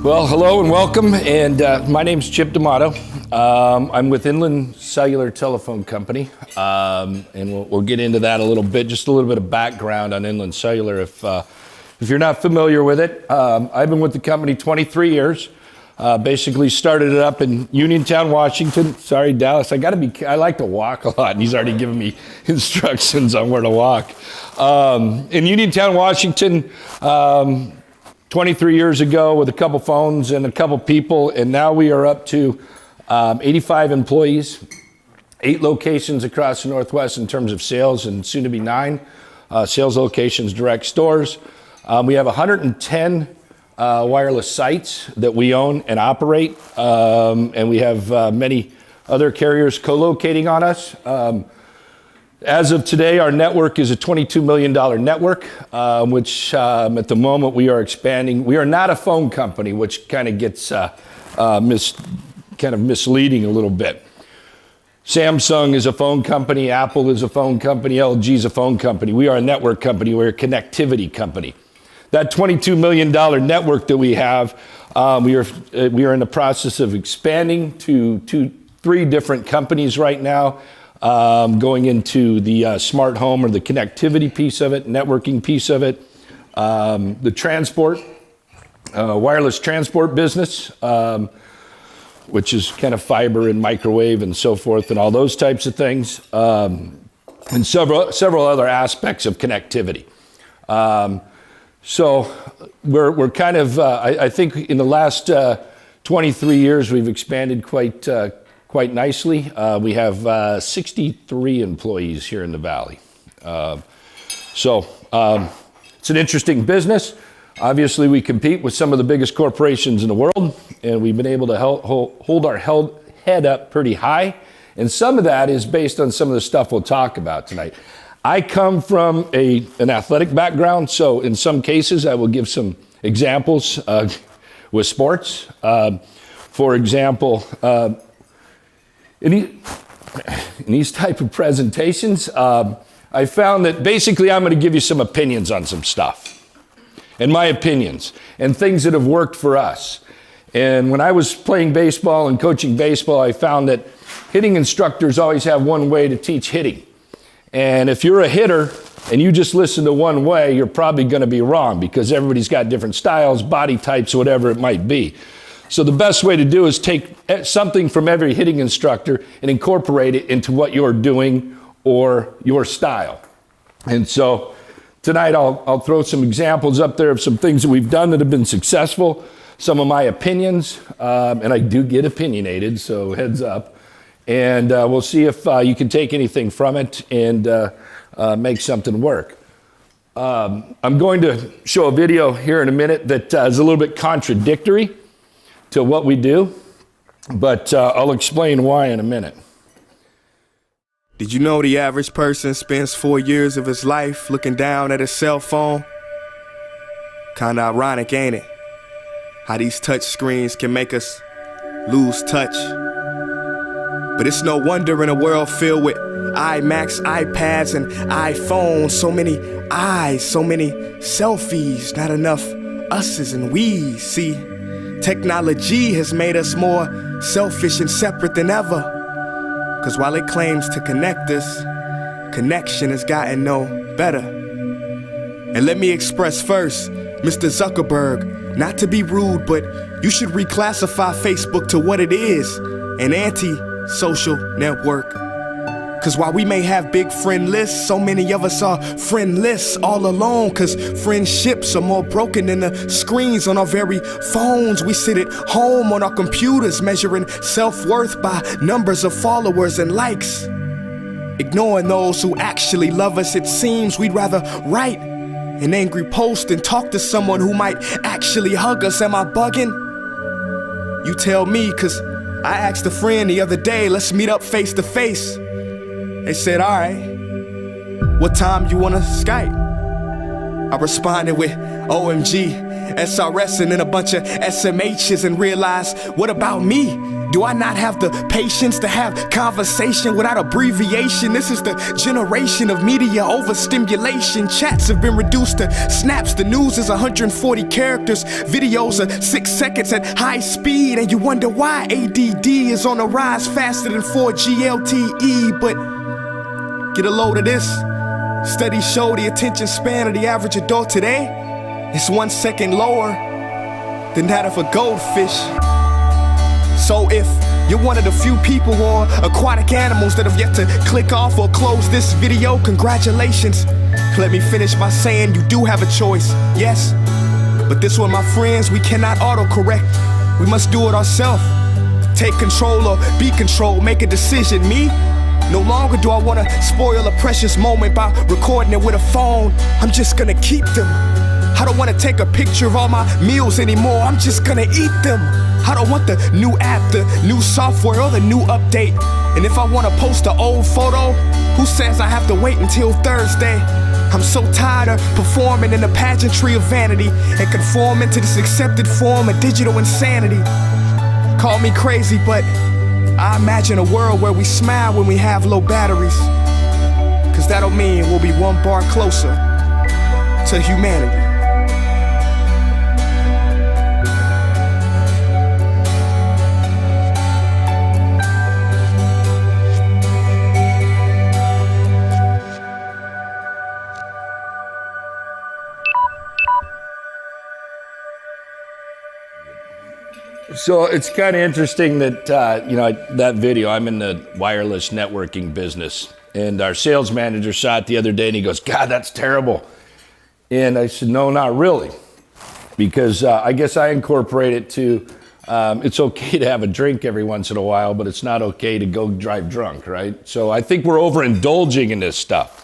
Well, hello and welcome, and my name's Chip Damato. I'm with Inland Cellular Telephone Company, and we'll get into that a little bit, just a little bit of background on Inland Cellular if you're not familiar with it. I've been with the company 23 years, basically started it up in Uniontown, Washington. Sorry, Dallas, I like to walk a lot, and he's already given me instructions on where to walk. In Uniontown, Washington, 23 years ago with a couple phones and a couple people, and now we are up to 85 employees, 8 locations across the Northwest in terms of sales, and soon to be 9 sales locations, direct stores. We have 110 wireless sites that we own and operate, and we have many other carriers co-locating on us. As of today, our network is a $22 million network, which at the moment we are expanding. We are not a phone company, which kind of gets misleading a little bit. Samsung is a phone company, Apple is a phone company, LG is a phone company. We are a network company, we're a connectivity company. That $22 million network that we have, we are in the process of expanding to 3 different companies right now. Going into the smart home or the connectivity piece of it, networking piece of it, the transport, wireless transport business, which is kind of fiber and microwave and so forth and all those types of things, and several other aspects of connectivity. So we're kind of, I think in the last 23 years we've expanded quite nicely. We have 63 employees here in the Valley. So it's an interesting business. Obviously, we compete with some of the biggest corporations in the world, and we've been able to hold our head up pretty high. And some of that is based on some of the stuff we'll talk about tonight. I come from an athletic background, so in some cases, I will give some examples with sports. For example, in these type of presentations, I found that basically I'm going to give you some opinions on some stuff, and my opinions, and things that have worked for us. And when I was playing baseball and coaching baseball, I found that hitting instructors always have one way to teach hitting. And if you're a hitter and you just listen to one way, you're probably going to be wrong because everybody's got different styles, body types, whatever it might be. So the best way to do is take something from every hitting instructor and incorporate it into what you're doing or your style. And so tonight I'll throw some examples up there of some things that we've done that have been successful, some of my opinions, and I do get opinionated, so heads up. And we'll see if you can take anything from it and make something work. I'm going to show a video here in a minute that is a little bit contradictory to what we do, but I'll explain why in a minute. Did you know the average person spends 4 years of his life looking down at his cell phone? Kinda ironic, ain't it? How these touch screens can make us lose touch. But it's no wonder in a world filled with iMacs, iPads, and iPhones, so many eyes, so many selfies, not enough us's and we's. See, technology has made us more selfish and separate than ever. Cause while it claims to connect us, connection has gotten no better. And let me express first, Mr. Zuckerberg, not to be rude, but you should reclassify Facebook to what it is, an anti-social network. Cause while we may have big friend lists, so many of us are friendless all alone. Cause friendships are more broken than the screens on our very phones. We sit at home on our computers measuring self-worth by numbers of followers and likes. Ignoring those who actually love us, it seems we'd rather write an angry post and talk to someone who might actually hug us. Am I bugging? You tell me, cause I asked a friend the other day, let's meet up face to face. They said, all right, what time you wanna Skype? I responded with OMG, SRS, and then a bunch of SMHs and realized, what about me? Do I not have the patience to have conversation without abbreviation? This is the generation of media overstimulation. Chats have been reduced to snaps. The news is 140 characters. Videos are 6 seconds at high speed. And you wonder why ADD is on the rise faster than 4G LTE. But get a load of this. Studies show the attention span of the average adult today is 1 second lower than that of a goldfish. So if you're one of the few people or aquatic animals that have yet to click off or close this video, congratulations. Let me finish by saying you do have a choice, yes. But this one, my friends, we cannot autocorrect. We must do it ourselves. Take control or be controlled, make a decision. Me? No longer do I want to spoil a precious moment by recording it with a phone. I'm just gonna keep them. I don't want to take a picture of all my meals anymore. I'm just gonna eat them. I don't want the new app, the new software, or the new update. And if I want to post an old photo, who says I have to wait until Thursday? I'm so tired of performing in the pageantry of vanity and conforming to this accepted form of digital insanity. Call me crazy, but I imagine a world where we smile when we have low batteries. Cause that'll mean we'll be one bar closer to humanity. So it's kind of interesting that, that video, I'm in the wireless networking business, and our sales manager saw it the other day and he goes, God, that's terrible. And I said, no, not really. Because I guess I incorporate it to, it's okay to have a drink every once in a while, but it's not okay to go drive drunk, right? So I think we're overindulging in this stuff.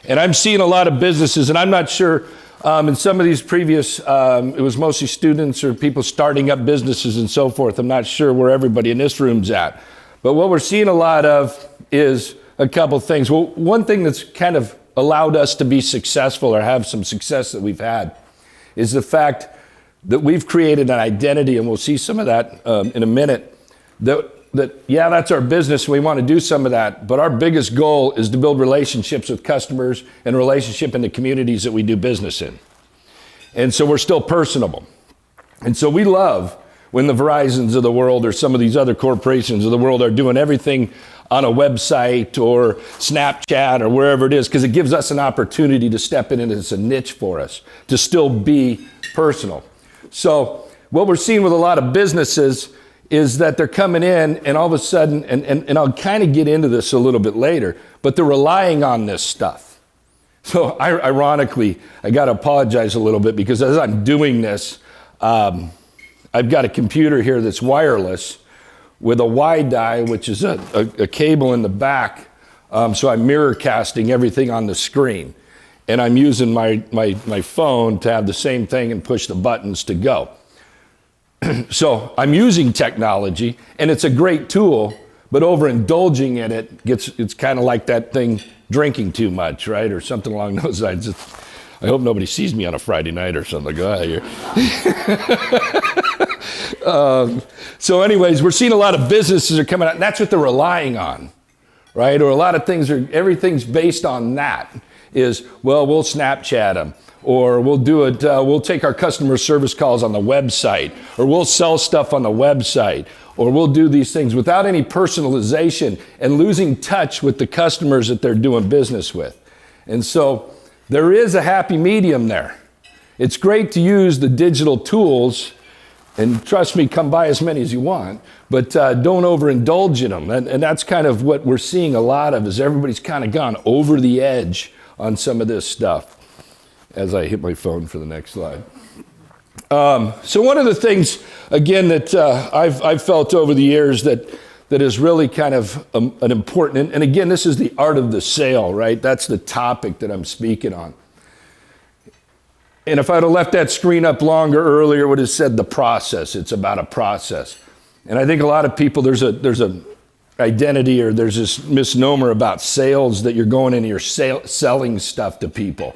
And I'm seeing a lot of businesses, and I'm not sure, in some of these previous, it was mostly students or people starting up businesses and so forth. I'm not sure where everybody in this room's at. But what we're seeing a lot of is a couple things. Well, one thing that's kind of allowed us to be successful or have some success that we've had is the fact that we've created an identity, and we'll see some of that in a minute, that's our business, and we want to do some of that, but our biggest goal is to build relationships with customers and relationship in the communities that we do business in. And so we're still personable. And so we love when the Verizons of the world or some of these other corporations of the world are doing everything on a website or Snapchat or wherever it is, because it gives us an opportunity to step in, and it's a niche for us to still be personal. So what we're seeing with a lot of businesses is that they're coming in and all of a sudden, and I'll kind of get into this a little bit later, but they're relying on this stuff. So ironically, I got to apologize a little bit, because as I'm doing this, I've got a computer here that's wireless with a WiDi, which is a cable in the back. So I'm mirror casting everything on the screen. And I'm using my phone to have the same thing and push the buttons to go. So I'm using technology, and it's a great tool, but overindulging in it it's kind of like that thing, drinking too much, right? Or something along those lines. I hope nobody sees me on a Friday night or something. Go out here. So anyways, we're seeing a lot of businesses are coming out, and that's what they're relying on, right? Or a lot of things everything's based on that is, well, we'll Snapchat them. Or we'll do it, we'll take our customer service calls on the website, or we'll sell stuff on the website, or we'll do these things without any personalization and losing touch with the customers that they're doing business with. And so there is a happy medium there. It's great to use the digital tools, and trust me, come buy as many as you want, but don't overindulge in them. And that's kind of what we're seeing a lot of, is everybody's kind of gone over the edge on some of this stuff. As I hit my phone for the next slide. So one of the things, again, that I've felt over the years that is really kind of an important, and again, this is the art of the sale, right? That's the topic that I'm speaking on. And if I'd have left that screen up longer earlier, it would have said the process. It's about a process. And I think a lot of people, there's a identity, or there's this misnomer about sales, that you're going in and you're selling stuff to people.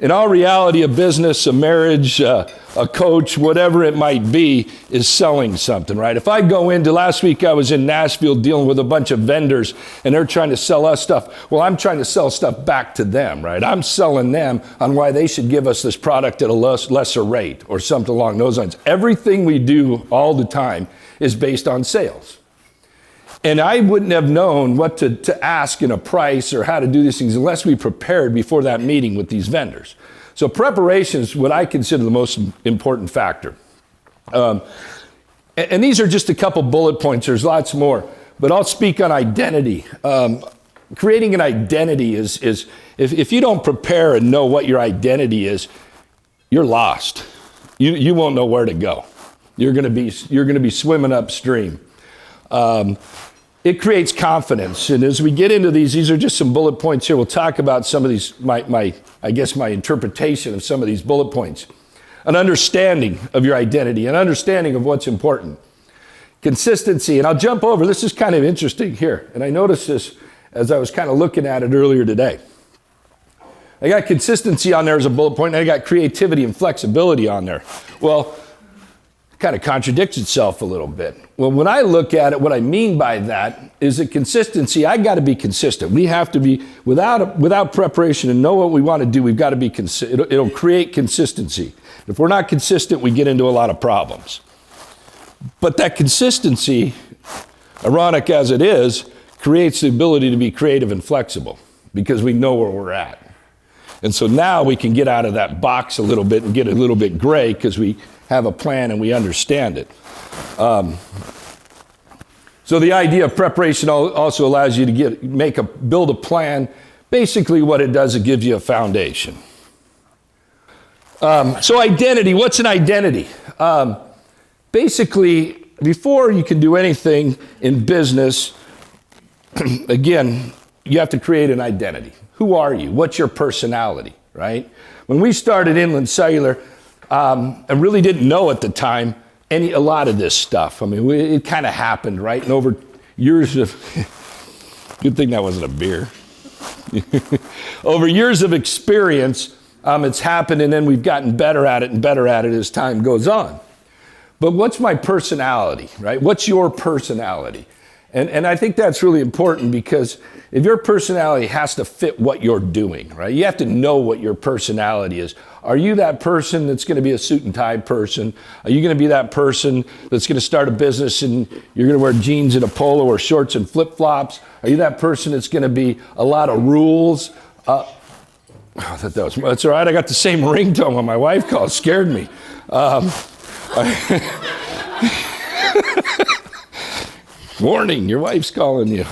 In all reality, a business, a marriage, a coach, whatever it might be, is selling something, right? If I go into, last week I was in Nashville dealing with a bunch of vendors and they're trying to sell us stuff. Well, I'm trying to sell stuff back to them, right? I'm selling them on why they should give us this product at a lesser rate or something along those lines. Everything we do all the time is based on sales. And I wouldn't have known what to ask in a price or how to do these things unless we prepared before that meeting with these vendors. So preparation is what I consider the most important factor. And these are just a couple bullet points. There's lots more. But I'll speak on identity. Creating an identity is if you don't prepare and know what your identity is, you're lost. You won't know where to go. You're going to be swimming upstream. It creates confidence. And as we get into these are just some bullet points here. We'll talk about some of these, my interpretation of some of these bullet points. An understanding of your identity, an understanding of what's important. Consistency, and I'll jump over, this is kind of interesting here. And I noticed this as I was kind of looking at it earlier today. I got consistency on there as a bullet point, and I got creativity and flexibility on there. Well, kind of contradicts itself a little bit. Well, when I look at it, what I mean by that is that consistency, I got to be consistent. We have to be, without preparation and know what we want to do, we've got to be consistent. It'll create consistency. If we're not consistent, we get into a lot of problems. But that consistency, ironic as it is, creates the ability to be creative and flexible because we know where we're at. And so now we can get out of that box a little bit and get a little bit gray because we have a plan and we understand it. So the idea of preparation also allows you to build a plan. Basically what it does, it gives you a foundation. So identity, what's an identity? Basically, before you can do anything in business, again, you have to create an identity. Who are you? What's your personality, right? When we started Inland Cellular, I really didn't know at the time a lot of this stuff. I mean, it kind of happened, right? And over years of, good thing that wasn't a beer. Over years of experience, it's happened, and then we've gotten better at it and better at it as time goes on. But what's my personality, right? What's your personality? And I think that's really important because if your personality has to fit what you're doing, right? You have to know what your personality is. Are you that person that's going to be a suit and tie person? Are you going to be that person that's going to start a business and you're going to wear jeans and a polo or shorts and flip-flops? Are you that person that's going to be a lot of rules? That's all right. I got the same ringtone when my wife called. Scared me. Warning, your wife's calling you.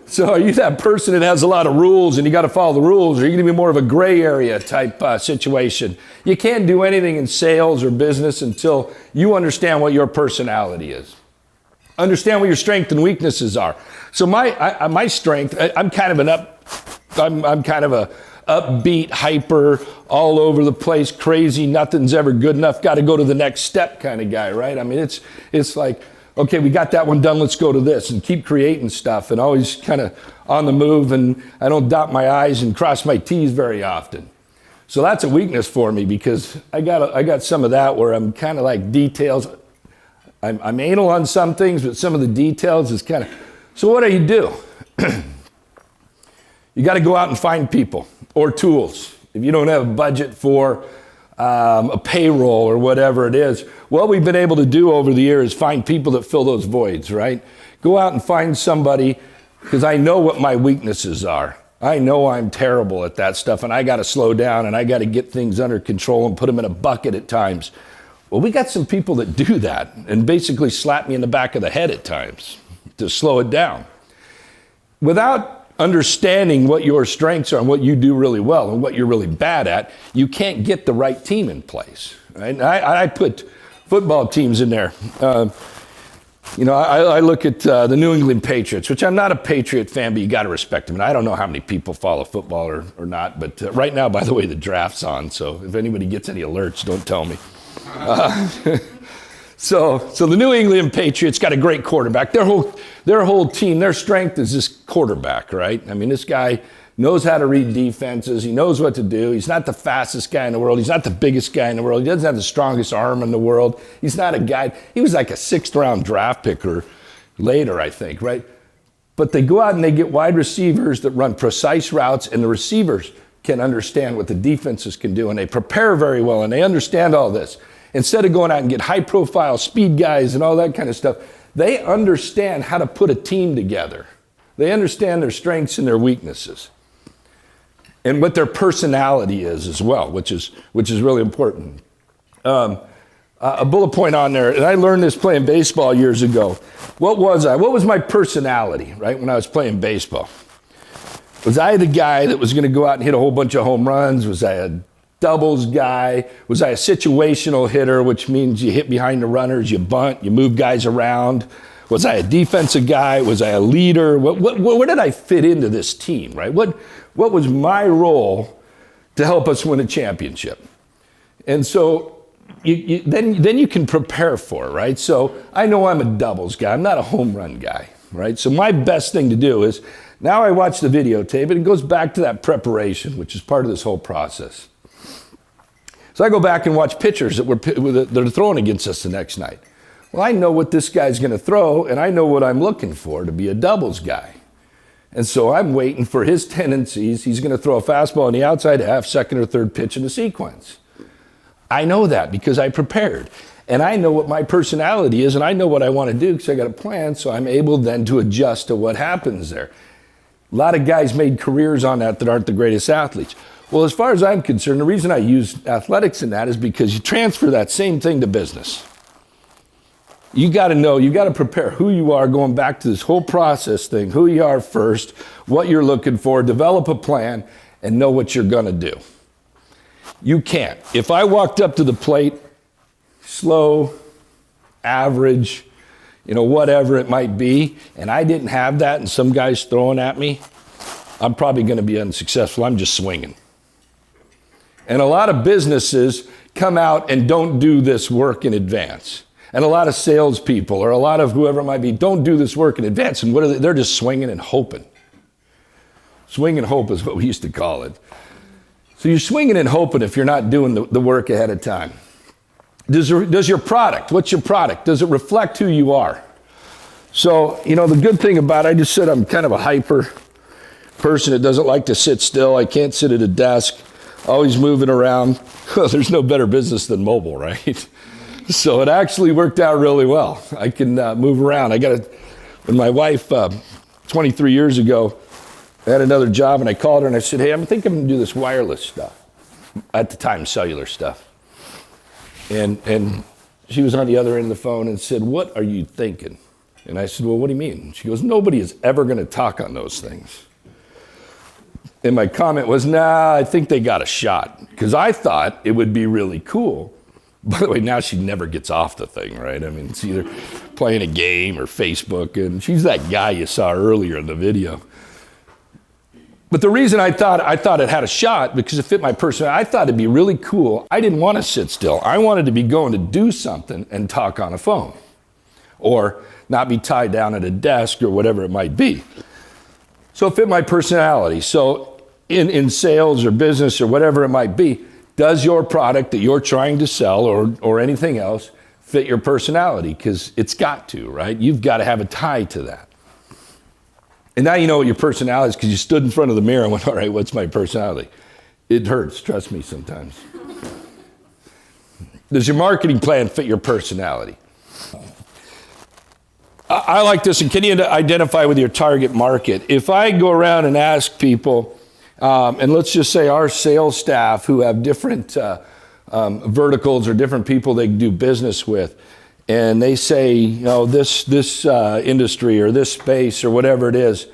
So are you that person that has a lot of rules and you got to follow the rules, or are you going to be more of a gray area type situation? You can't do anything in sales or business until you understand what your personality is. Understand what your strengths and weaknesses are. So my strength, I'm kind of a upbeat, hyper, all over the place, crazy, nothing's ever good enough, got to go to the next step kind of guy, right? I mean, it's like, okay, we got that one done, let's go to this, and keep creating stuff, and always kind of on the move, and I don't dot my I's and cross my T's very often. So that's a weakness for me because I got some of that where I'm kind of like details. I'm anal on some things, but some of the details is kind of, so what do? You got to go out and find people or tools. If you don't have a budget for a payroll or whatever it is, what we've been able to do over the years is find people that fill those voids, right? Go out and find somebody, because I know what my weaknesses are. I know I'm terrible at that stuff, and I got to slow down, and I got to get things under control and put them in a bucket at times. Well, we got some people that do that and basically slap me in the back of the head at times to slow it down. Without understanding what your strengths are and what you do really well and what you're really bad at, you can't get the right team in place. Right? I put football teams in there. I look at the New England Patriots, which I'm not a Patriot fan, but you got to respect them. And I don't know how many people follow football or not, but right now, by the way, the draft's on, so if anybody gets any alerts, don't tell me. So the New England Patriots got a great quarterback. Their whole team, their strength is this quarterback, right? I mean, this guy knows how to read defenses. He knows what to do. He's not the fastest guy in the world. He's not the biggest guy in the world. He doesn't have the strongest arm in the world. He's not a guy. He was like a 6th round draft picker later, I think, right? But they go out and they get wide receivers that run precise routes, and the receivers can understand what the defenses can do, and they prepare very well, and they understand all this. Instead of going out and get high-profile speed guys and all that kind of stuff, they understand how to put a team together. They understand their strengths and their weaknesses, and what their personality is as well, which is really important. A bullet point on there, and I learned this playing baseball years ago. What was I? What was my personality, right, when I was playing baseball? Was I the guy that was going to go out and hit a whole bunch of home runs? Was I a doubles guy? Was I a situational hitter, which means you hit behind the runners, you bunt, you move guys around? Was I a defensive guy? Was I a leader? Where did I fit into this team, right? What was my role to help us win a championship? And so then you can prepare for it, right? So I know I'm a doubles guy. I'm not a home run guy, right? So my best thing to do is, now I watch the videotape, and it goes back to that preparation, which is part of this whole process. So I go back and watch pitchers that are throwing against us the next night. Well, I know what this guy's going to throw, and I know what I'm looking for to be a doubles guy. And so I'm waiting for his tendencies. He's going to throw a fastball on the outside half, second or third pitch in the sequence. I know that because I prepared. And I know what my personality is, and I know what I want to do because I got a plan, so I'm able then to adjust to what happens there. A lot of guys made careers on that aren't the greatest athletes. Well, as far as I'm concerned, the reason I use athletics in that is because you transfer that same thing to business. You got to know, you got to prepare who you are, going back to this whole process thing, who you are first, what you're looking for, develop a plan, and know what you're going to do. You can't. If I walked up to the plate, slow, average, whatever it might be, and I didn't have that and some guy's throwing at me, I'm probably going to be unsuccessful. I'm just swinging. And a lot of businesses come out and don't do this work in advance. And a lot of salespeople or a lot of whoever it might be don't do this work in advance. And what are they? They're just swinging and hoping. Swing and hope is what we used to call it. So you're swinging and hoping if you're not doing the work ahead of time. Does your product, what's your product? Does it reflect who you are? So, the good thing about it, I just said I'm kind of a hyper person that doesn't like to sit still. I can't sit at a desk, always moving around. Well, there's no better business than mobile, right? So it actually worked out really well. I can move around. When my wife, 23 years ago, had another job, and I called her and I said, hey, I think I'm going to do this wireless stuff. At the time, cellular stuff. And she was on the other end of the phone and said, what are you thinking? And I said, well, what do you mean? She goes, nobody is ever going to talk on those things. And my comment was, nah, I think they got a shot. Because I thought it would be really cool. By the way, now she never gets off the thing, right? I mean, it's either playing a game or Facebook, and she's that guy you saw earlier in the video. But the reason I thought it had a shot, because it fit my personality, I thought it'd be really cool. I didn't want to sit still. I wanted to be going to do something and talk on a phone, or not be tied down at a desk or whatever it might be. So it fit my personality. So in sales or business or whatever it might be, does your product that you're trying to sell or anything else fit your personality? Because it's got to, right? You've got to have a tie to that. And now you know what your personality is because you stood in front of the mirror and went, all right, what's my personality? It hurts, trust me, sometimes. Does your marketing plan fit your personality? I like this, and can you identify with your target market? If I go around and ask people, and let's just say our sales staff who have different verticals or different people they do business with, and they say, this industry or this space or whatever it is,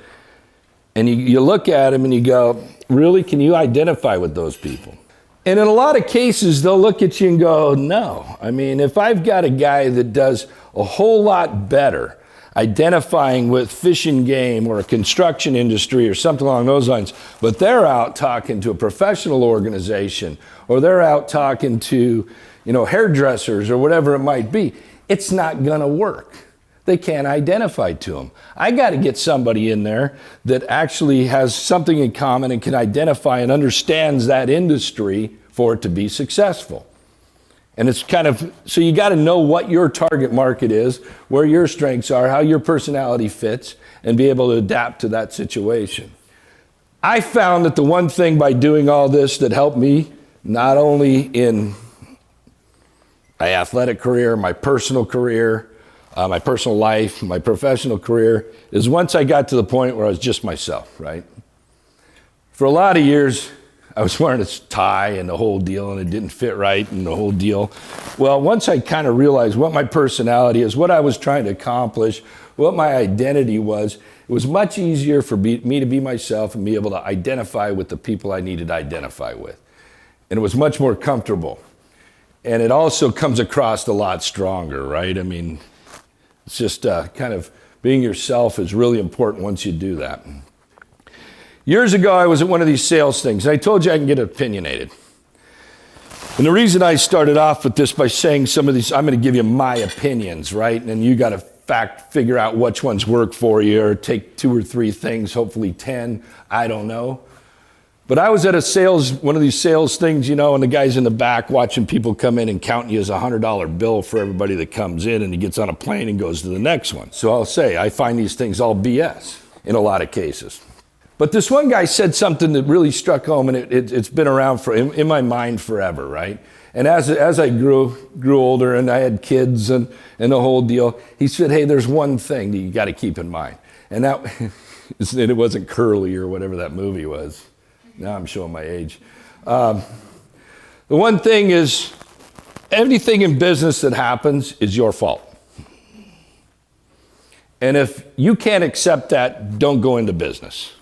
and you look at them and you go, really, can you identify with those people? And in a lot of cases, they'll look at you and go, no. I mean, if I've got a guy that does a whole lot better identifying with fish and game or a construction industry or something along those lines, but they're out talking to a professional organization or they're out talking to, hairdressers or whatever it might be, it's not gonna work. they can't identify to them. I got to get somebody in there that actually has something in common and can identify and understands that industry for it to be successful. And it's kind of, so you got to know what your target market is, where your strengths are, how your personality fits, and be able to adapt to that situation. I found that the one thing by doing all this that helped me, not only in my athletic career, my personal career, my personal life, my professional career, is once I got to the point where I was just myself, right? For a lot of years, I was wearing a tie and the whole deal, and it didn't fit right and the whole deal. Well, once I kind of realized what my personality is, what I was trying to accomplish, what my identity was, it was much easier for me to be myself and be able to identify with the people I needed to identify with. And it was much more comfortable. And it also comes across a lot stronger, right? I mean, it's just kind of being yourself is really important once you do that. Years ago, I was at one of these sales things, and I told you I can get opinionated. And the reason I started off with this by saying some of these, I'm going to give you my opinions, right? And you got to figure out which ones work for you, or take 2 or 3 things, hopefully 10, I don't know. But I was at one of these sales things, you know, and the guy's in the back watching people come in and counting you as a $100 bill for everybody that comes in, and he gets on a plane and goes to the next one. So I'll say, I find these things all BS in a lot of cases. But this one guy said something that really struck home, and it's been around in my mind forever, right? And as I grew older and I had kids and the whole deal, he said, hey, there's one thing that you got to keep in mind. And it wasn't Curly or whatever that movie was. Now I'm showing my age. The one thing is, anything in business that happens is your fault. And if you can't accept that, don't go into business.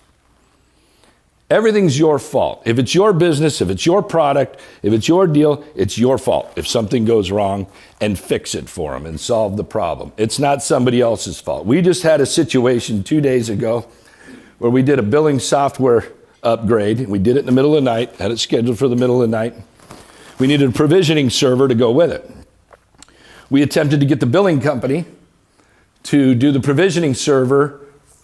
Everything's your fault. If it's your business, if it's your product, if it's your deal, it's your fault. If something goes wrong, and fix it for them and solve the problem. It's not somebody else's fault. We just had a situation 2 days ago where we did a billing software upgrade. We did it in the middle of the night, had it scheduled for the middle of the night. We needed a provisioning server to go with it. We attempted to get the billing company to do the provisioning server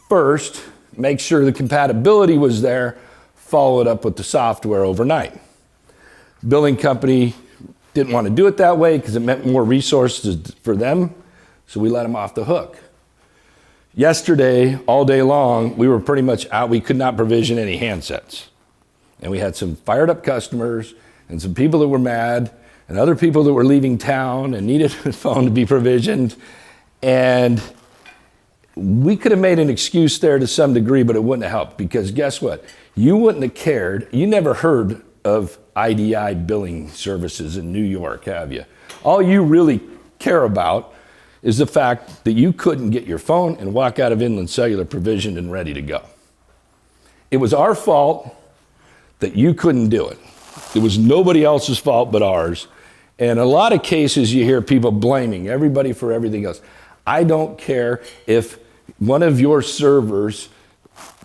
first, make sure the compatibility was there, follow it up with the software overnight. Billing company didn't want to do it that way because it meant more resources for them, so we let them off the hook. Yesterday, all day long, we were pretty much out. We could not provision any handsets. And we had some fired up customers and some people that were mad and other people that were leaving town and needed a phone to be provisioned. And we could have made an excuse there to some degree, but it wouldn't have helped, because guess what? You wouldn't have cared. You never heard of IDI billing services in New York, have you? All you really care about is the fact that you couldn't get your phone and walk out of Inland Cellular provisioned and ready to go. It was our fault that you couldn't do it. It was nobody else's fault but ours. And a lot of cases you hear people blaming everybody for everything else. I don't care if one of your servers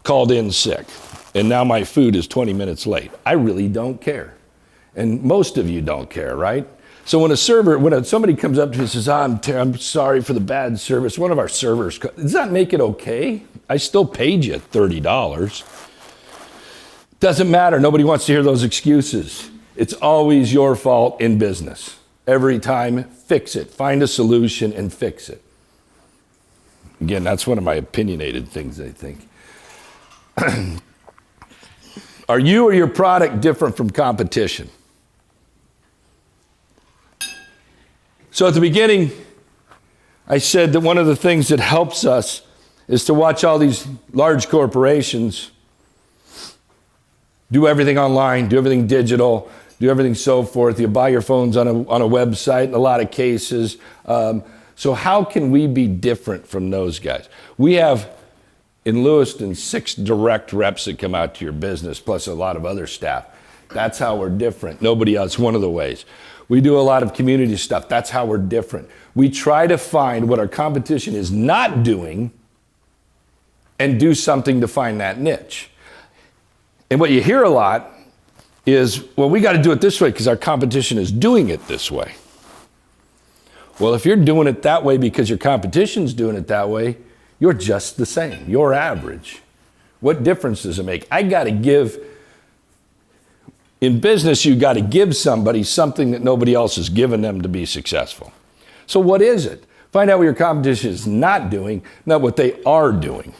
called in sick and now my food is 20 minutes late. I really don't care. And most of you don't care, right? So when somebody comes up to you and says, I'm sorry for the bad service, one of our servers, does that make it okay? I still paid you $30. Doesn't matter. Nobody wants to hear those excuses. It's always your fault in business. Every time, fix it. Find a solution and fix it. Again, that's one of my opinionated things, I think. Are you or your product different from competition? So at the beginning, I said that one of the things that helps us is to watch all these large corporations do everything online, do everything digital, do everything so forth. You buy your phones on a website in a lot of cases. So how can we be different from those guys? We have in Lewiston 6 direct reps that come out to your business, plus a lot of other staff. That's how we're different. Nobody else, one of the ways. We do a lot of community stuff. That's how we're different. We try to find what our competition is not doing and do something to find that niche. And what you hear a lot is, well, we got to do it this way because our competition is doing it this way. Well, if you're doing it that way because your competition's doing it that way, you're just the same. You're average. What difference does it make? In business, you got to give somebody something that nobody else has given them to be successful. So what is it? Find out what your competition is not doing, not what they are doing.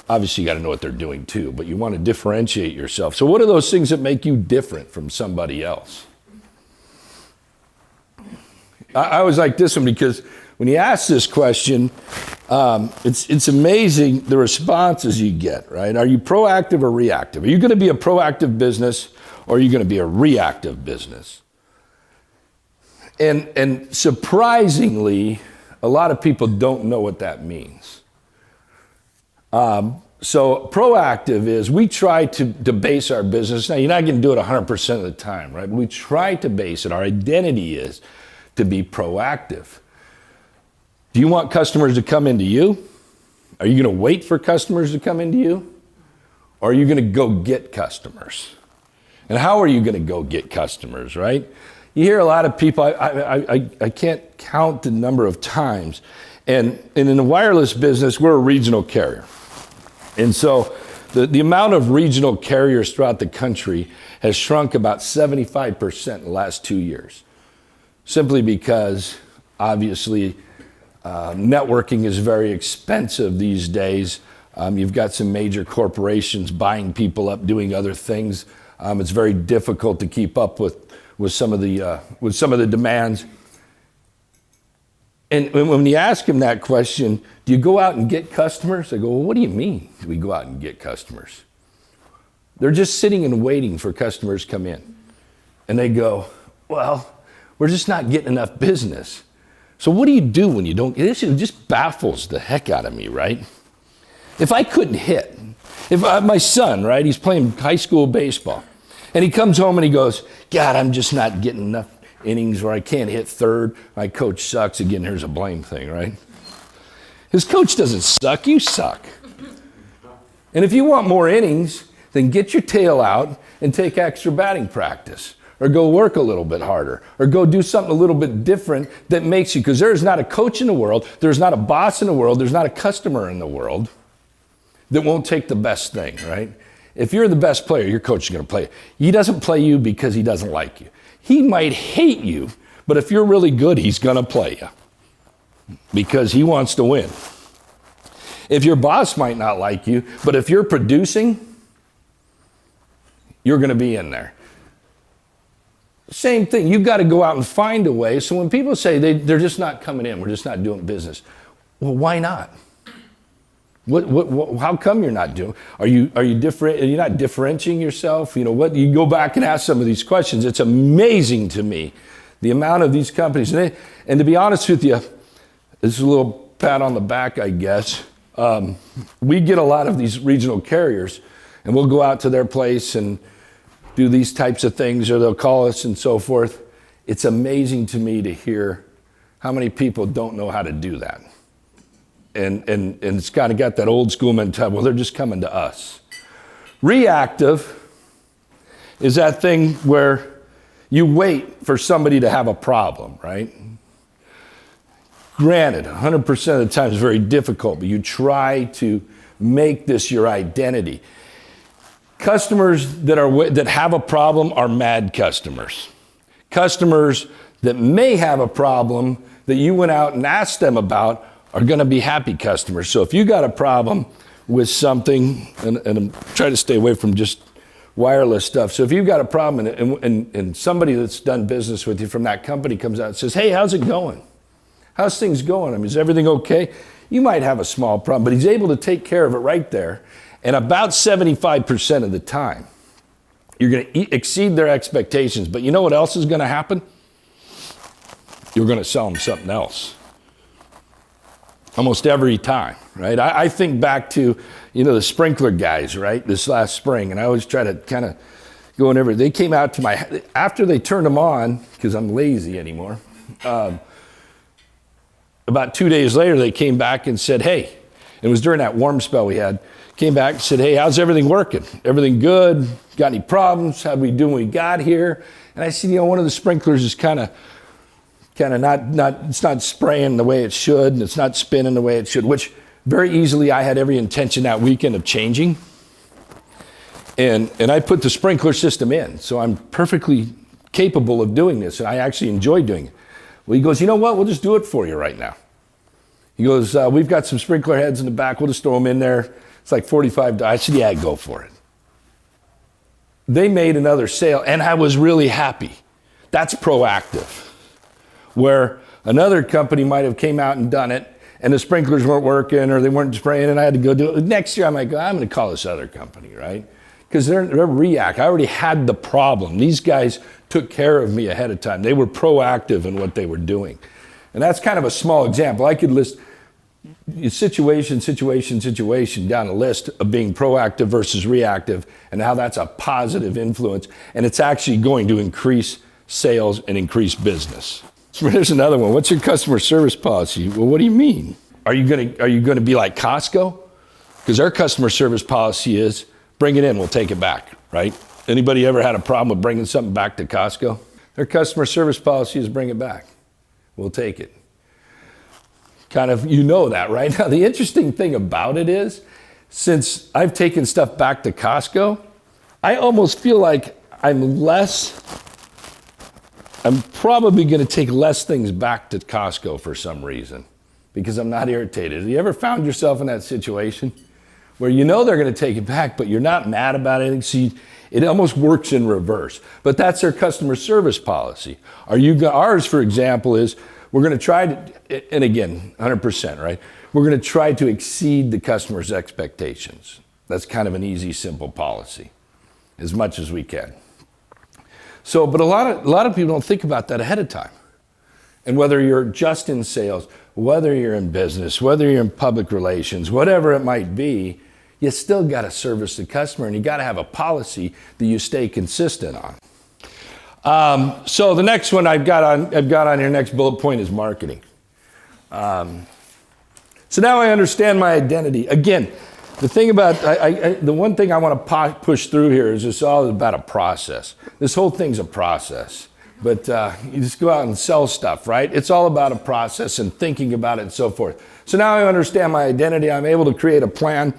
Obviously, you got to know what they're doing too, but you want to differentiate yourself. So what are those things that make you different from somebody else? I always like this one because when you ask this question, it's amazing the responses you get, right? Are you proactive or reactive? Are you going to be a proactive business or are you going to be a reactive business? And surprisingly, a lot of people don't know what that means. So proactive is we try to base our business. Now, you're not going to do it 100% of the time, right? But we try to base it. Our identity is to be proactive. Do you want customers to come into you? Are you going to wait for customers to come into you? Or are you going to go get customers? And how are you going to go get customers, right? You hear a lot of people, I can't count the number of times. And in the wireless business, we're a regional carrier. And so the amount of regional carriers throughout the country has shrunk about 75% in the last 2 years. Simply because, obviously, networking is very expensive these days. You've got some major corporations buying people up, doing other things. It's very difficult to keep up with some of the demands. And when you ask them that question, do you go out and get customers? They go, well, what do you mean we go out and get customers? They're just sitting and waiting for customers to come in. And they go, well, we're just not getting enough business. So what do you do when you don't? This just baffles the heck out of me, right? If I couldn't hit, my son, right, he's playing high school baseball, and he comes home and he goes, God, I'm just not getting enough innings, or I can't hit third. My coach sucks. Again, here's a blame thing, right? His coach doesn't suck. You suck. And if you want more innings, then get your tail out and take extra batting practice, or go work a little bit harder, or go do something a little bit different that makes you, because there's not a coach in the world, there's not a boss in the world, there's not a customer in the world that won't take the best thing, right? If you're the best player, your coach is going to play you. He doesn't play you because he doesn't like you. He might hate you, but if you're really good, he's going to play you because he wants to win. If your boss might not like you, but if you're producing, you're going to be in there. Same thing. You've got to go out and find a way. So when people say they're just not coming in, we're just not doing business. Well, why not? How come you're not doing? Are you different? Are you not differentiating yourself? You know what? You go back and ask some of these questions. It's amazing to me the amount of these companies. And to be honest with you, this is a little pat on the back, I guess. We get a lot of these regional carriers, and we'll go out to their place and do these types of things, or they'll call us and so forth. It's amazing to me to hear how many people don't know how to do that. And it's kind of got that old school mentality, well, they're just coming to us. Reactive is that thing where you wait for somebody to have a problem, right? Granted, 100% of the time it's very difficult, but you try to make this your identity. Customers that have a problem are mad customers. Customers that may have a problem that you went out and asked them about are going to be happy customers. So if you got a problem with something, and I'm trying to stay away from just wireless stuff. So if you've got a problem and somebody that's done business with you from that company comes out and says, hey, how's it going? How's things going? I mean, is everything okay? You might have a small problem, but he's able to take care of it right there. And about 75% of the time, you're going to exceed their expectations. But you know what else is going to happen? You're going to sell them something else. Almost every time, right? I think back to, the sprinkler guys, right? This last spring, and I always try to kind of go in they came out to after they turned them on, because I'm lazy anymore, about 2 days later, they came back and said, hey, it was during that warm spell we had, came back and said, hey, how's everything working? Everything good? Got any problems? How'd we do when we got here? And I said, one of the sprinklers is kind of kind of it's not spraying the way it should, and it's not spinning the way it should, which very easily I had every intention that weekend of changing. And I put the sprinkler system in, so I'm perfectly capable of doing this, and I actually enjoy doing it. Well, he goes, you know what, we'll just do it for you right now. He goes, we've got some sprinkler heads in the back, we'll just throw them in there. It's like $45. I said, yeah, go for it. They made another sale, and I was really happy. That's proactive. Where another company might have came out and done it, and the sprinklers weren't working, or they weren't spraying, and I had to go do it. Next year, I might go, I'm going to call this other company, right? Because they're react. I already had the problem. These guys took care of me ahead of time. They were proactive in what they were doing. And that's kind of a small example. I could list situation down a list of being proactive versus reactive and how that's a positive influence. And it's actually going to increase sales and increase business. So here's another one. What's your customer service policy? Well, what do you mean? Are you going to be like Costco? Because our customer service policy is bring it in, we'll take it back, right? Anybody ever had a problem with bringing something back to Costco? Their customer service policy is bring it back. We'll take it. Kind of, you know that, right? Now, the interesting thing about it is, since I've taken stuff back to Costco, I almost feel like I'm probably going to take less things back to Costco for some reason, because I'm not irritated. Have you ever found yourself in that situation where you know they're going to take it back, but you're not mad about anything? See, it almost works in reverse. But that's their customer service policy. Ours, for example, is we're going to try to, and again, 100%, right? We're going to try to exceed the customer's expectations. That's kind of an easy, simple policy, as much as we can. So, but a lot of people don't think about that ahead of time. And whether you're just in sales, whether you're in business, whether you're in public relations, whatever it might be, you still got to service the customer, and you got to have a policy that you stay consistent on. So the next one I've got on your next bullet point is marketing. So now I understand my identity. Again, the thing about, the one thing I want to push through here is it's all about a process. This whole thing's a process. But you just go out and sell stuff, right? It's all about a process and thinking about it and so forth. So now I understand my identity. I'm able to create a plan.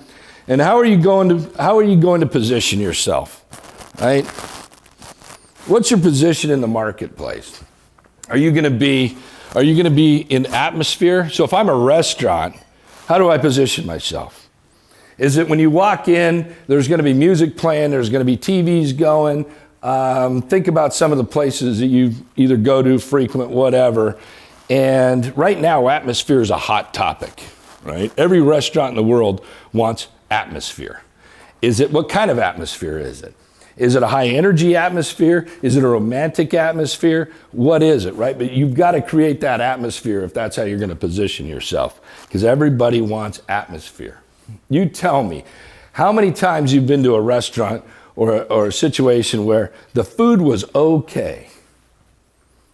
And how are you going to position yourself, right? What's your position in the marketplace? Are you going to be in atmosphere? So if I'm a restaurant, how do I position myself? Is it when you walk in, there's going to be music playing, there's going to be TVs going? Think about some of the places that you either go to, frequent, whatever. And right now, atmosphere is a hot topic, right? Every restaurant in the world wants atmosphere. What kind of atmosphere is it? Is it a high energy atmosphere? Is it a romantic atmosphere? What is it, right? But you've got to create that atmosphere if that's how you're going to position yourself, because everybody wants atmosphere. You tell me, how many times you've been to a restaurant or a situation where the food was okay,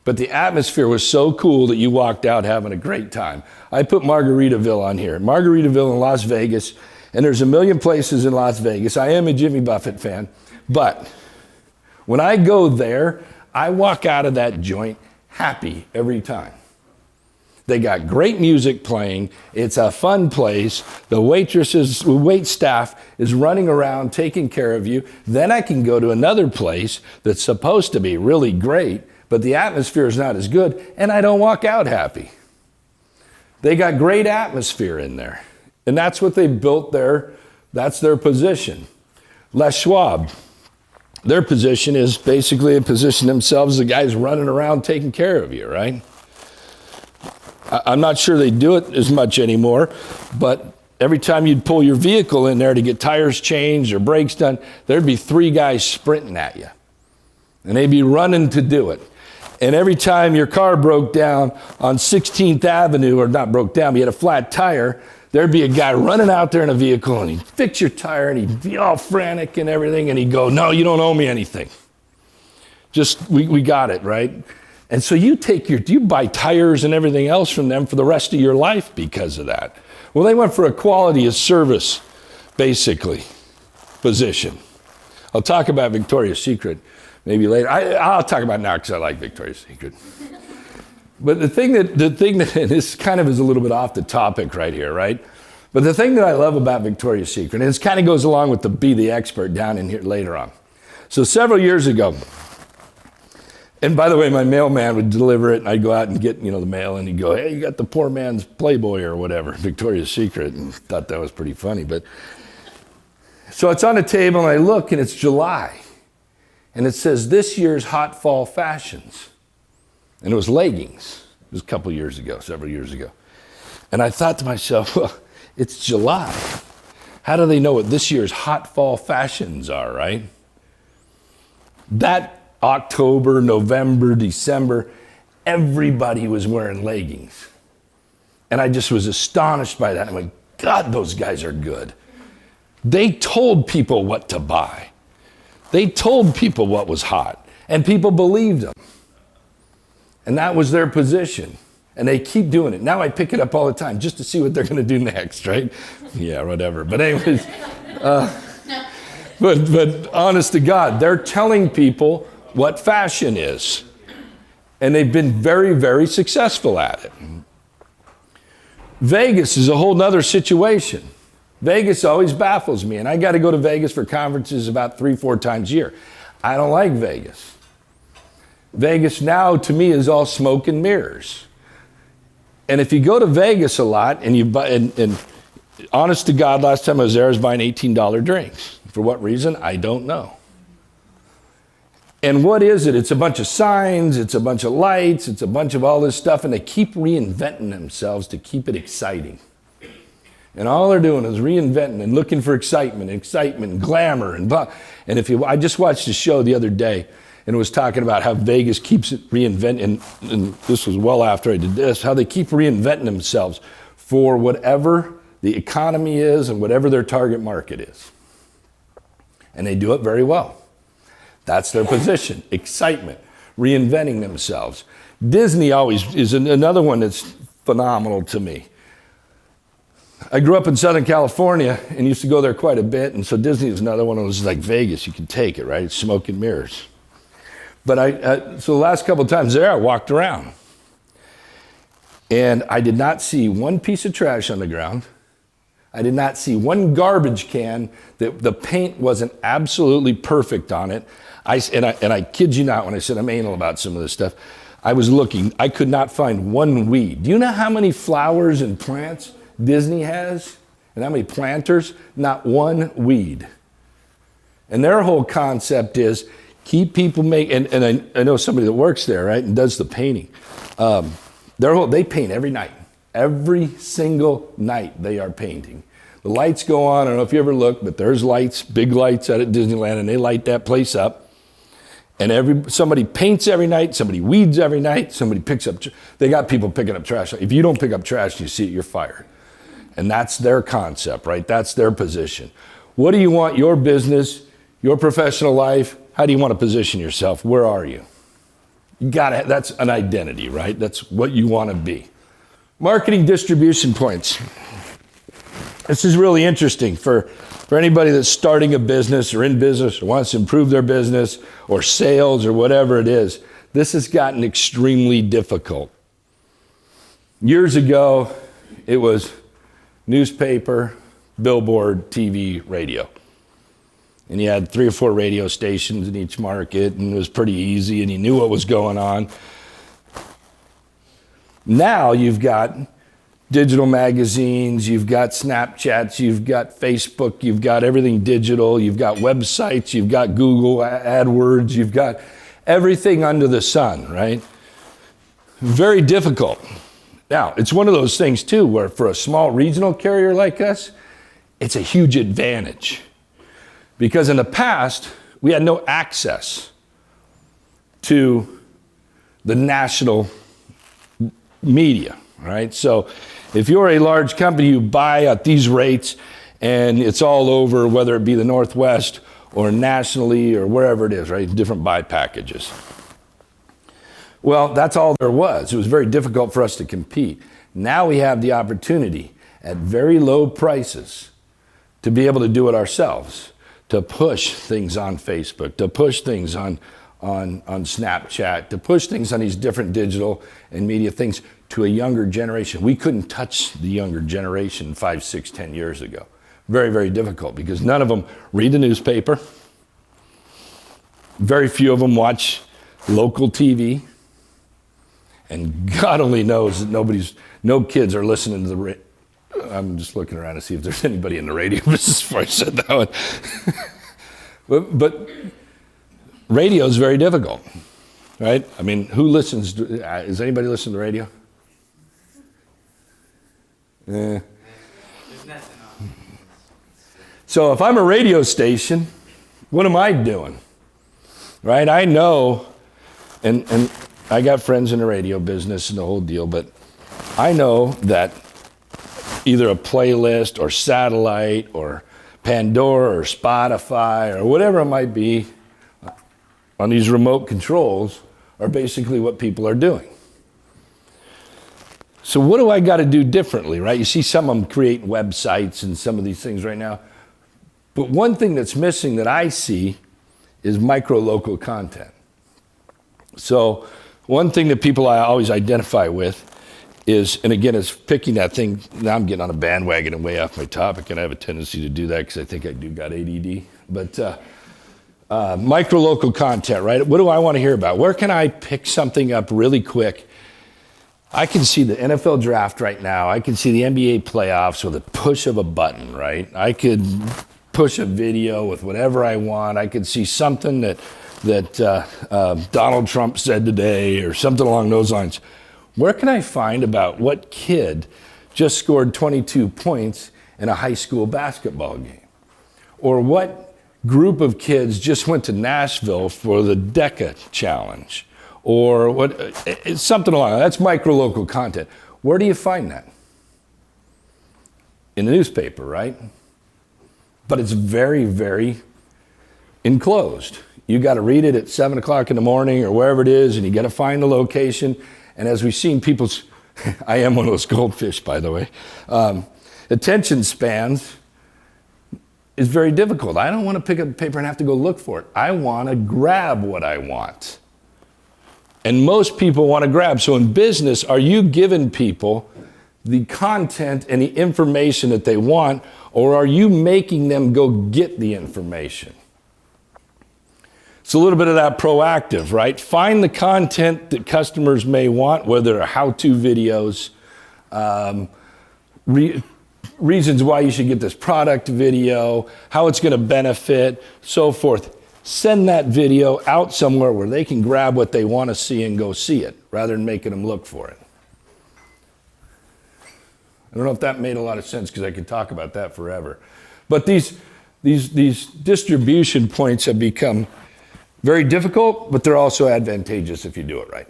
but the atmosphere was so cool that you walked out having a great time? I put Margaritaville on here. Margaritaville in Las Vegas, and there's a million places in Las Vegas. I am a Jimmy Buffett fan, but when I go there, I walk out of that joint happy every time. They got great music playing. It's a fun place. The wait staff is running around taking care of you. Then I can go to another place that's supposed to be really great, but the atmosphere is not as good, and I don't walk out happy. They got great atmosphere in there, and that's what they built there. That's their position. Les Schwab, their position is basically a position themselves, the guys running around taking care of you, right? I'm not sure they do it as much anymore, but every time you'd pull your vehicle in there to get tires changed or brakes done, there'd be 3 guys sprinting at you. And they'd be running to do it. And every time your car broke down on 16th Avenue, or not broke down, but you had a flat tire, there'd be a guy running out there in a vehicle, and he'd fix your tire, and he'd be all frantic and everything, and he'd go, no, you don't owe me anything. Just, we got it, right? And so you buy tires and everything else from them for the rest of your life because of that. Well, they went for a quality of service, basically, position. I'll talk about Victoria's Secret maybe later. I'll talk about it now because I like Victoria's Secret. But the thing that, and this kind of is a little bit off the topic right here, right? But the thing that I love about Victoria's Secret, and this kind of goes along with the be the expert down in here later on. So several years ago, and by the way, my mailman would deliver it, and I'd go out and get, the mail, and he'd go, hey, you got the poor man's Playboy or whatever, Victoria's Secret, and thought that was pretty funny. But so it's on the table, and I look, and it's July, and it says this year's hot fall fashions. And it was leggings. It was a couple years ago, several years ago. And I thought to myself, well, it's July. How do they know what this year's hot fall fashions are, right? That October, November, December, everybody was wearing leggings. And I just was astonished by that. I'm like, God, those guys are good. They told people what to buy. They told people what was hot, and people believed them. And that was their position. And they keep doing it. Now I pick it up all the time just to see what they're going to do next, right? Yeah, whatever. But anyways, but honest to God, they're telling people what fashion is. And they've been very, very successful at it. Vegas is a whole nother situation. Vegas always baffles me. And I got to go to Vegas for conferences about 3-4 times a year. I don't like Vegas. Vegas now, to me, is all smoke and mirrors. And if you go to Vegas a lot, and you buy, and honest to God, last time I was there, I was buying $18 drinks. For what reason? I don't know. And what is it? It's a bunch of signs, it's a bunch of lights, it's a bunch of all this stuff, and they keep reinventing themselves to keep it exciting. And all they're doing is reinventing and looking for excitement, and glamour, and blah. And I just watched a show the other day, and it was talking about how Vegas keeps it reinventing, and this was well after I did this, how they keep reinventing themselves for whatever the economy is and whatever their target market is. And they do it very well. That's their position, excitement, reinventing themselves. Disney always is another one that's phenomenal to me. I grew up in Southern California and used to go there quite a bit, and so Disney is another one that was like Vegas. You can take it, right? It's smoke and mirrors. But so the last couple of times there, I walked around. And I did not see one piece of trash on the ground. I did not see one garbage can that the paint wasn't absolutely perfect on it. And I kid you not when I said I'm anal about some of this stuff. I was looking. I could not find one weed. Do you know how many flowers and plants Disney has? And how many planters? Not one weed. And their whole concept is, keep people and I know somebody that works there, right, and does the painting. They paint every night. Every single night they are painting. The lights go on. I don't know if you ever look, but there's lights, big lights out at Disneyland, and they light that place up. And somebody paints every night, somebody weeds every night, somebody picks up, they got people picking up trash. If you don't pick up trash and you see it, you're fired. And that's their concept, right? That's their position. What do you want your business, your professional life? How do you want to position yourself? Where are you? That's an identity, right? That's what you want to be. Marketing distribution points. This is really interesting for anybody that's starting a business or in business or wants to improve their business or sales or whatever it is. This has gotten extremely difficult. Years ago, it was newspaper, billboard, TV, radio. And you had 3 or 4 radio stations in each market, and it was pretty easy, and you knew what was going on. Now you've got digital magazines, you've got Snapchats, you've got Facebook, you've got everything digital, you've got websites, you've got Google AdWords, you've got everything under the sun, right? Very difficult. Now, it's one of those things too, where for a small regional carrier like us, it's a huge advantage. Because in the past, we had no access to the national media, right? So if you're a large company, you buy at these rates and it's all over, whether it be the Northwest or nationally or wherever it is, right? Different buy packages. Well, that's all there was. It was very difficult for us to compete. Now we have the opportunity at very low prices to be able to do it ourselves, to push things on Facebook, to push things on on Snapchat, to push things on these different digital and media things to a younger generation. We couldn't touch the younger generation 5, 6, 10 years ago. Very, very difficult because none of them read the newspaper. Very few of them watch local TV. And God only knows that no kids are listening to the radio. I'm just looking around to see if there's anybody in the radio business before I said that one. but radio is very difficult, right? I mean, who listens? Does anybody listen to the radio? So if I'm a radio station, what am I doing? Right? I know, and I got friends in the radio business and the whole deal, but I know that either a playlist or satellite or Pandora or Spotify or whatever it might be on these remote controls are basically what people are doing. So what do I got to do differently, right? You see some of them creating websites and some of these things right now. But one thing that's missing that I see is micro-local content. So one thing that people I always identify with is, and again, it's picking that thing. Now I'm getting on a bandwagon and way off my topic, and I have a tendency to do that because I think I do got ADD. But micro-local content, right? What do I want to hear about? Where can I pick something up really quick? I can see the NFL draft right now. I can see the NBA playoffs with a push of a button, right? I could push a video with whatever I want. I could see something that Donald Trump said today or something along those lines. Where can I find about what kid just scored 22 points in a high school basketball game? Or what group of kids just went to Nashville for the DECA challenge? Or what? It's something along that. That's micro-local content. Where do you find that? In the newspaper, right? But it's very, very enclosed. You got to read it at 7 o'clock in the morning or wherever it is, and you got to find the location. And as we've seen people's, I am one of those goldfish, by the way, attention spans is very difficult. I don't want to pick up the paper and have to go look for it. I want to grab what I want. And most people want to grab. So in business, are you giving people the content and the information that they want, or are you making them go get the information? It's a little bit of that proactive, right? Find the content that customers may want, whether they're how-to videos, reasons why you should get this product video, how it's going to benefit, so forth. Send that video out somewhere where they can grab what they want to see and go see it, rather than making them look for it. I don't know if that made a lot of sense because I could talk about that forever. But these distribution points have become very difficult, but they're also advantageous if you do it right.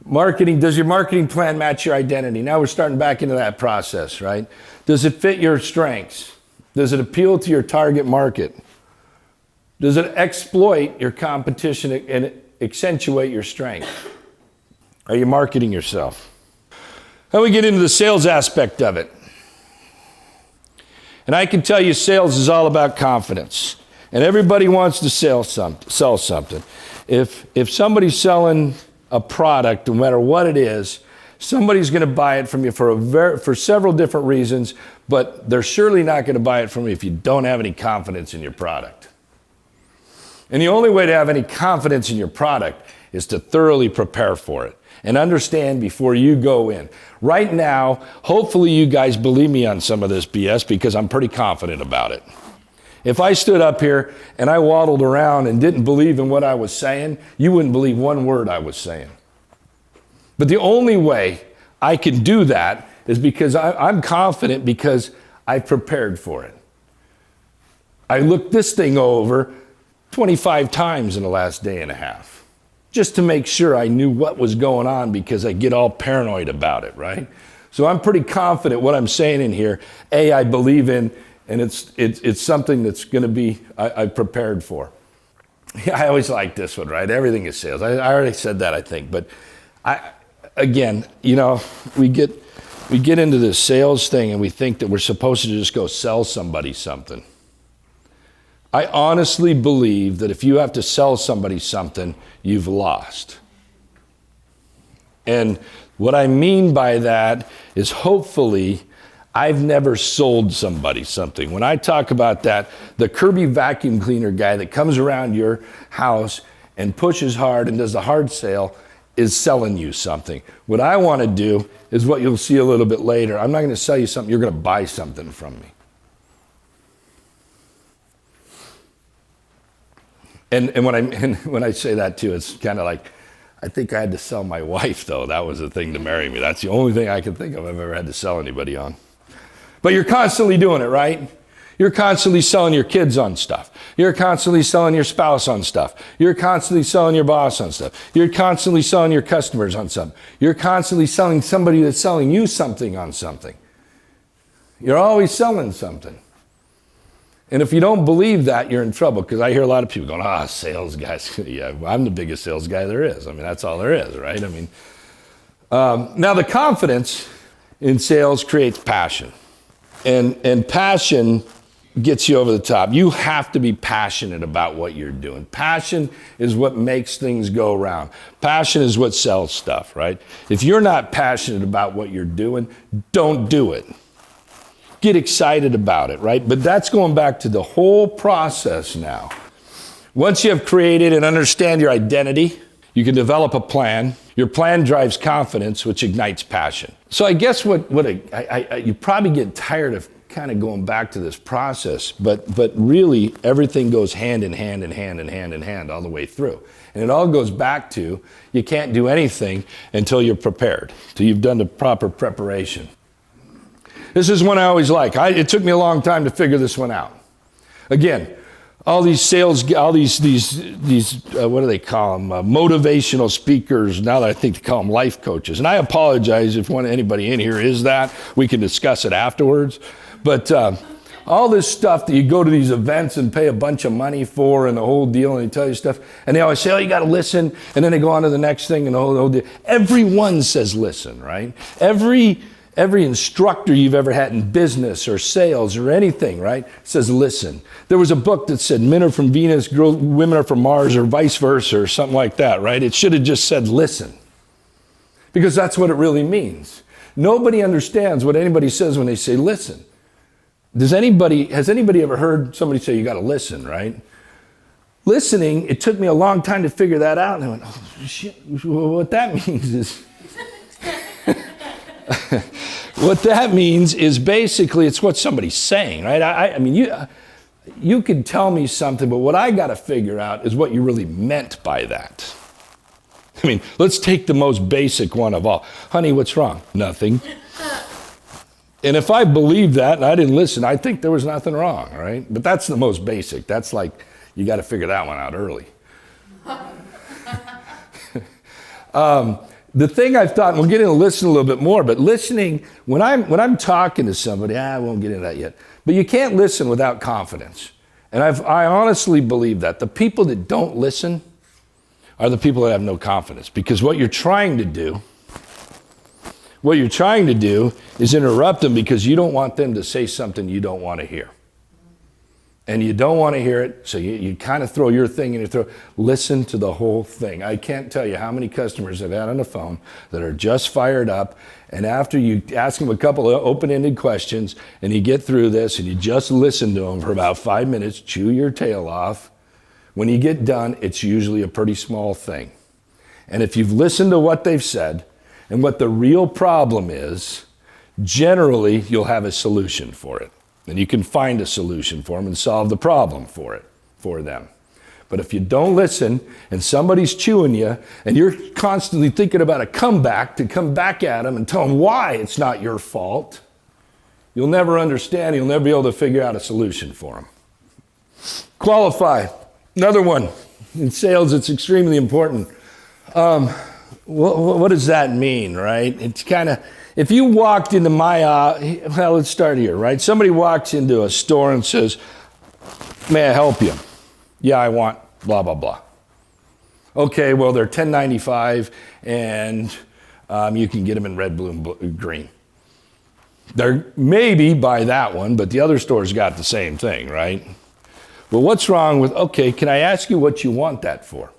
Marketing, does your marketing plan match your identity? Now we're starting back into that process, right? Does it fit your strengths? Does it appeal to your target market? Does it exploit your competition and accentuate your strength? Are you marketing yourself? Then we get into the sales aspect of it. And I can tell you sales is all about confidence. And everybody wants to sell something. If somebody's selling a product, no matter what it is, somebody's going to buy it from you for several different reasons, but they're surely not going to buy it from you if you don't have any confidence in your product. And the only way to have any confidence in your product is to thoroughly prepare for it and understand before you go in. Right now, hopefully you guys believe me on some of this BS because I'm pretty confident about it. If I stood up here and I waddled around and didn't believe in what I was saying, you wouldn't believe one word I was saying. But the only way I can do that is because I'm confident because I prepared for it. I looked this thing over 25 times in the last day and a half, just to make sure I knew what was going on because I get all paranoid about it, right? So I'm pretty confident what I'm saying in here, I believe in, and it's something that's going to be, I've prepared for. Yeah, I always like this one, right? Everything is sales. I already said that, I think, but again, we get into this sales thing and we think that we're supposed to just go sell somebody something. I honestly believe that if you have to sell somebody something, you've lost. And what I mean by that is hopefully I've never sold somebody something. When I talk about that, the Kirby vacuum cleaner guy that comes around your house and pushes hard and does the hard sale is selling you something. What I want to do is what you'll see a little bit later. I'm not going to sell you something, you're going to buy something from me. And when I say that too, it's kind of like, I think I had to sell my wife though. That was the thing to marry me. That's the only thing I can think of I've ever had to sell anybody on. But you're constantly doing it, right? You're constantly selling your kids on stuff. You're constantly selling your spouse on stuff. You're constantly selling your boss on stuff. You're constantly selling your customers on something. You're constantly selling somebody that's selling you something on something. You're always selling something. And if you don't believe that, you're in trouble, because I hear a lot of people going, sales guys. Yeah, I'm the biggest sales guy there is. I mean, that's all there is, right? I mean, now the confidence in sales creates passion. And passion gets you over the top. You have to be passionate about what you're doing. Passion is what makes things go around. Passion is what sells stuff, right? If you're not passionate about what you're doing, don't do it. Get excited about it, right? But that's going back to the whole process now. Once you have created and understand your identity, you can develop a plan. Your plan drives confidence, which ignites passion. So I guess you probably get tired of kind of going back to this process, but really everything goes hand in hand and hand in hand in hand all the way through. And it all goes back to, you can't do anything until you're prepared, until you've done the proper preparation. This is one I always like. It took me a long time to figure this one out. Again, all these sales, all these what do they call them? Motivational speakers. Now that I think they call them life coaches. And I apologize if anybody in here is that. We can discuss it afterwards. But all this stuff that you go to these events and pay a bunch of money for and the whole deal, and they tell you stuff, and they always say, you got to listen, and then they go on to the next thing, and the whole deal. Everyone says listen, right? Every instructor you've ever had in business or sales or anything, right, says listen. There was a book that said men are from Venus, women are from Mars, or vice versa, or something like that, right? It should have just said listen, because that's what it really means. Nobody understands what anybody says when they say listen. Has anybody ever heard somebody say you got to listen, right? Listening, it took me a long time to figure that out, and I went, oh shit, what that means is... What that means is basically it's what somebody's saying, right? I mean, you can tell me something, but what I got to figure out is what you really meant by that. I mean, let's take the most basic one of all. Honey, what's wrong? Nothing. And if I believe that and I didn't listen, I think there was nothing wrong, right? But that's the most basic. That's like, you got to figure that one out early. The thing I've thought, and we'll get into listen a little bit more, but listening, when I'm talking to somebody, I won't get into that yet, but you can't listen without confidence. And I honestly believe that. The people that don't listen are the people that have no confidence, because what you're trying to do is interrupt them, because you don't want them to say something you don't want to hear. And you don't want to hear it, so you kind of throw your thing in your throat. Listen to the whole thing. I can't tell you how many customers I've had on the phone that are just fired up, and after you ask them a couple of open-ended questions, and you get through this, and you just listen to them for about 5 minutes, chew your tail off, when you get done, it's usually a pretty small thing. And if you've listened to what they've said, and what the real problem is, generally, you'll have a solution for it. And you can find a solution for them and solve the problem for them. But if you don't listen and somebody's chewing you and you're constantly thinking about a comeback to come back at them and tell them why it's not your fault, you'll never understand. You'll never be able to figure out a solution for them. Qualify. Another one. In sales, it's extremely important. What does that mean, right? It's kind of... If you walked into let's start here, right? Somebody walks into a store and says, may I help you? Yeah, I want blah, blah, blah. Okay, well, they're $10.95, and you can get them in red, blue, and green. They're maybe buy that one, but the other store's got the same thing, right? Well, what's wrong with, okay, can I ask you what you want that for?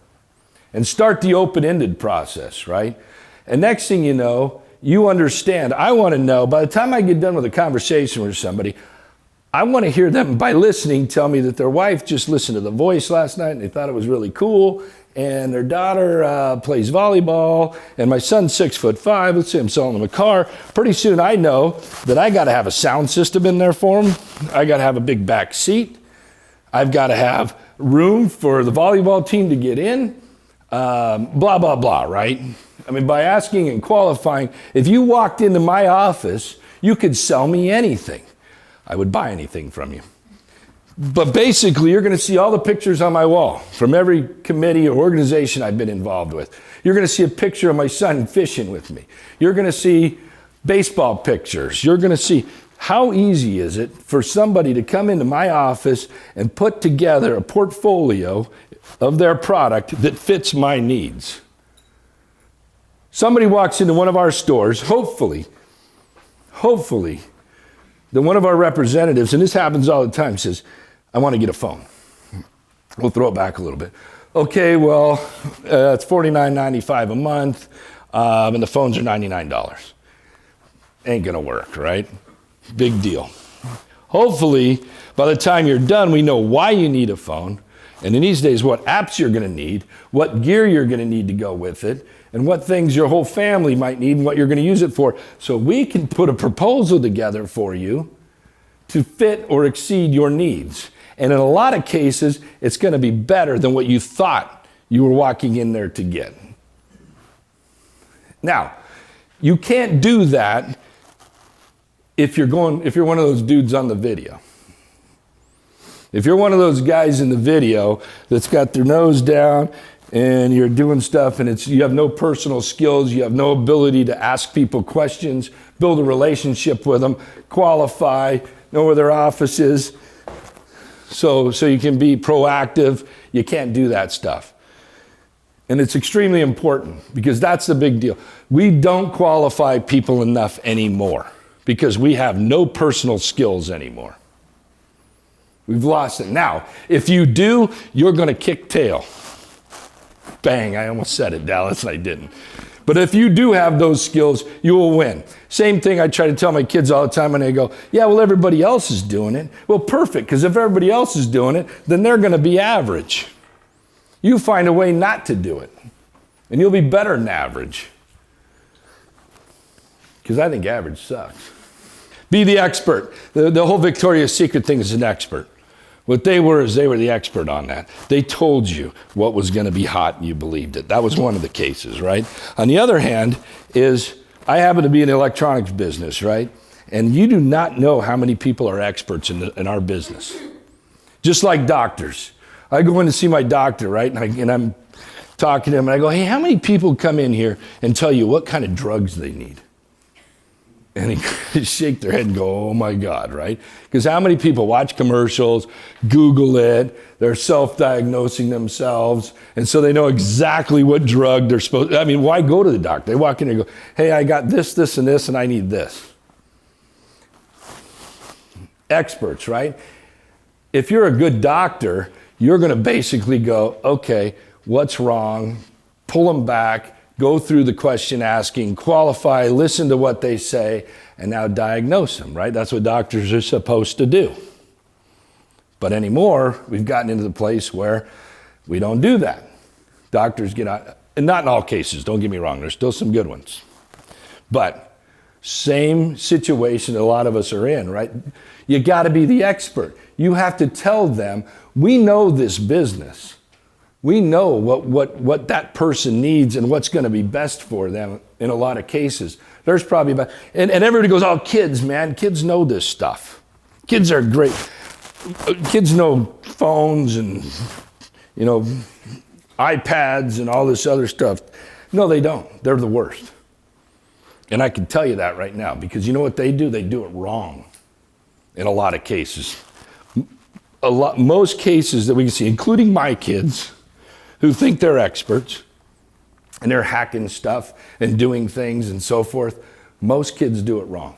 And start the open-ended process, right? And next thing you know, you understand. I want to know, by the time I get done with a conversation with somebody, I want to hear them, by listening, tell me that their wife just listened to The Voice last night and they thought it was really cool, and their daughter plays volleyball, and my son's 6'5". Let's say I'm selling them a car. Pretty soon I know that I got to have a sound system in there for them. I got to have a big back seat. I've got to have room for the volleyball team to get in. Blah, blah, blah, right? I mean, by asking and qualifying, if you walked into my office, you could sell me anything. I would buy anything from you. But basically, you're going to see all the pictures on my wall from every committee or organization I've been involved with. You're going to see a picture of my son fishing with me. You're going to see baseball pictures. You're going to see how easy is it for somebody to come into my office and put together a portfolio of their product that fits my needs. Somebody walks into one of our stores, hopefully, that one of our representatives, and this happens all the time, says, I want to get a phone. We'll throw it back a little bit. Okay, well, it's $49.95 a month, and the phones are $99. Ain't gonna work, right? Big deal. Hopefully, by the time you're done, we know why you need a phone, and in these days, what apps you're gonna need, what gear you're gonna need to go with it, and what things your whole family might need and what you're gonna use it for. So we can put a proposal together for you to fit or exceed your needs. And in a lot of cases, it's gonna be better than what you thought you were walking in there to get. Now, you can't do that if you're one of those dudes on the video. If you're one of those guys in the video that's got their nose down and you're doing stuff and you have no personal skills, you have no ability to ask people questions, build a relationship with them, qualify, know where their office is, so you can be proactive, you can't do that stuff. And it's extremely important because that's the big deal. We don't qualify people enough anymore because we have no personal skills anymore. We've lost it. Now, if you do, you're going to kick tail. Bang, I almost said it, Dallas, and I didn't. But if you do have those skills, you will win. Same thing I try to tell my kids all the time when they go, yeah, well, everybody else is doing it. Well, perfect, because if everybody else is doing it, then they're going to be average. You find a way not to do it, and you'll be better than average. Because I think average sucks. Be the expert. The whole Victoria's Secret thing is an expert. What they were is they were the expert on that. They told you what was going to be hot and you believed it. That was one of the cases, right? On the other hand is I happen to be in the electronics business, right? And you do not know how many people are experts in our business. Just like doctors. I go in to see my doctor, right? And I'm talking to him and I go, hey, how many people come in here and tell you what kind of drugs they need? And they shake their head and go, oh my God, right? Because how many people watch commercials, Google it, they're self-diagnosing themselves, and so they know exactly what drug they're supposed to, I mean, why go to the doctor? They walk in and go, hey, I got this, this, and this, and I need this. Experts, right? If you're a good doctor, you're gonna basically go, okay, what's wrong? Pull them back, go through the question asking, qualify, listen to what they say, and now diagnose them, right? That's what doctors are supposed to do. But anymore, we've gotten into the place where we don't do that. Doctors get out, and not in all cases, don't get me wrong, there's still some good ones. But same situation a lot of us are in, right? You gotta be the expert. You have to tell them, we know this business. We know what that person needs and what's going to be best for them in a lot of cases. There's probably about, and everybody goes, oh, kids, man, kids know this stuff. Kids are great. Kids know phones and, iPads and all this other stuff. No, they don't. They're the worst. And I can tell you that right now because you know what they do? They do it wrong in a lot of cases. Most cases that we can see, including my kids, who think they're experts and they're hacking stuff and doing things and so forth, most kids do it wrong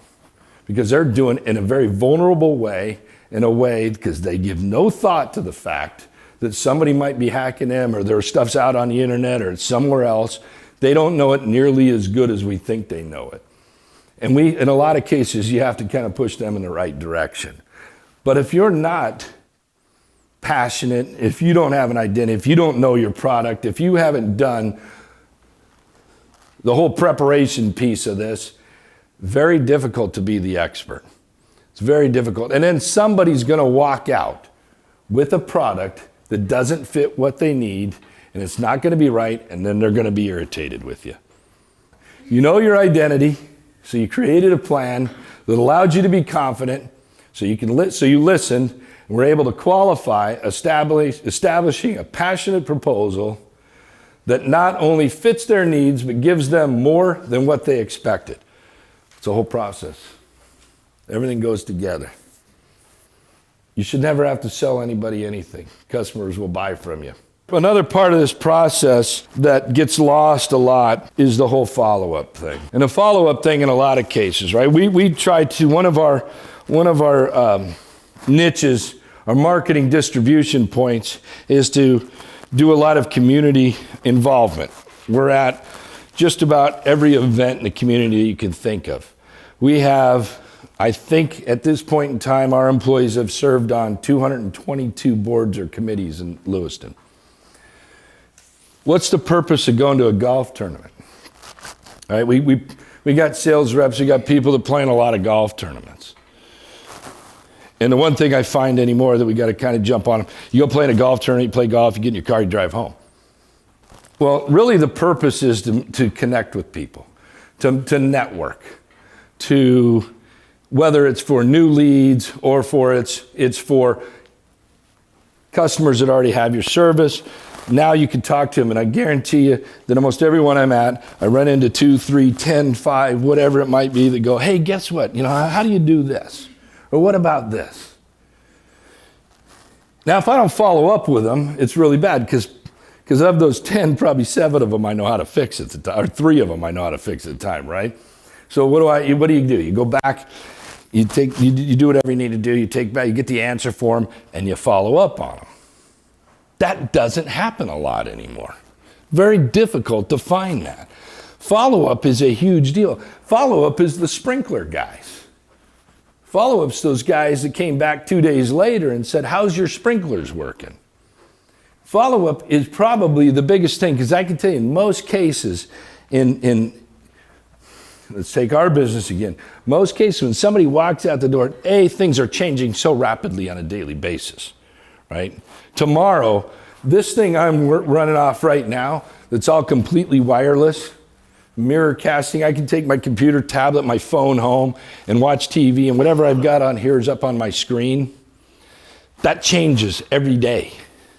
because they're doing it in a very vulnerable way in a way, because they give no thought to the fact that somebody might be hacking them, or their stuff's out on the internet or it's somewhere else. They don't know it nearly as good as we think they know it. And in a lot of cases, you have to kind of push them in the right direction. But if you're not passionate, if you don't have an identity, if you don't know your product, if you haven't done the whole preparation piece of this, very difficult to be the expert. It's very difficult. And then somebody's going to walk out with a product that doesn't fit what they need, and it's not going to be right, and then they're going to be irritated with you. You know your identity, so you created a plan that allowed you to be confident, so you listened, and were able to qualify, establishing a passionate proposal that not only fits their needs, but gives them more than what they expected. It's a whole process. Everything goes together. You should never have to sell anybody anything. Customers will buy from you. Another part of this process that gets lost a lot is the whole follow-up thing. And the follow-up thing in a lot of cases, right? We try to, one of our niches, our marketing distribution points, is to do a lot of community involvement. We're at just about every event in the community you can think of. We have, I think at this point in time, our employees have served on 222 boards or committees in Lewiston. What's the purpose of going to a golf tournament? All right, we got sales reps, we got people that play in a lot of golf tournaments. And the one thing I find anymore that we got to kind of jump on, you go play in a golf tournament, you play golf, you get in your car, you drive home. Well, really the purpose is to connect with people, to network, to whether it's for new leads or it's for customers that already have your service. Now you can talk to them, and I guarantee you that almost everyone I'm at, I run into 2, 3, 10, 5, whatever it might be, that go, hey, guess what? How do you do this? Or what about this? Now, if I don't follow up with them, it's really bad, because of those 10, probably 7 of them I know how to fix at the time, or 3 of them I know how to fix at the time, right? So what do you do? You go back, you do whatever you need to do, you take back, you get the answer for them, and you follow up on them. That doesn't happen a lot anymore. Very difficult to find that. Follow-up is a huge deal. Follow-up is the sprinkler guys. Follow-up's those guys that came back 2 days later and said, how's your sprinklers working? Follow-up is probably the biggest thing, because I can tell you in most cases, let's take our business again. Most cases when somebody walks out the door, things are changing so rapidly on a daily basis, right? Tomorrow, this thing I'm running off right now, that's all completely wireless, mirror casting, I can take my computer, tablet, my phone home and watch TV, and whatever I've got on here is up on my screen. That changes every day.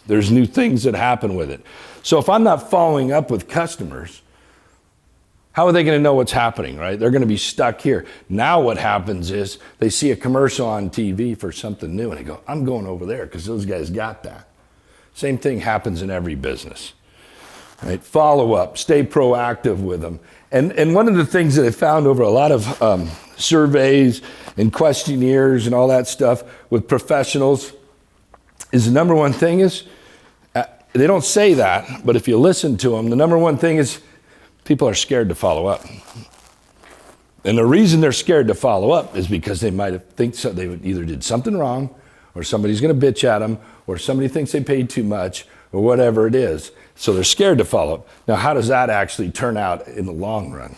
There's new things that happen with it. So if I'm not following up with customers, how are they going to know what's happening, right? They're going to be stuck here. Now what happens is they see a commercial on TV for something new and they go, I'm going over there because those guys got that. Same thing happens in every business, right? Follow up, stay proactive with them. And one of the things that I found over a lot of surveys and questionnaires and all that stuff with professionals is the number one thing is, they don't say that, but if you listen to them, the number one thing is people are scared to follow up. And the reason they're scared to follow up is because they might think so, they either did something wrong, or somebody's going to bitch at them, or somebody thinks they paid too much, or whatever it is. So they're scared to follow up. Now, how does that actually turn out in the long run?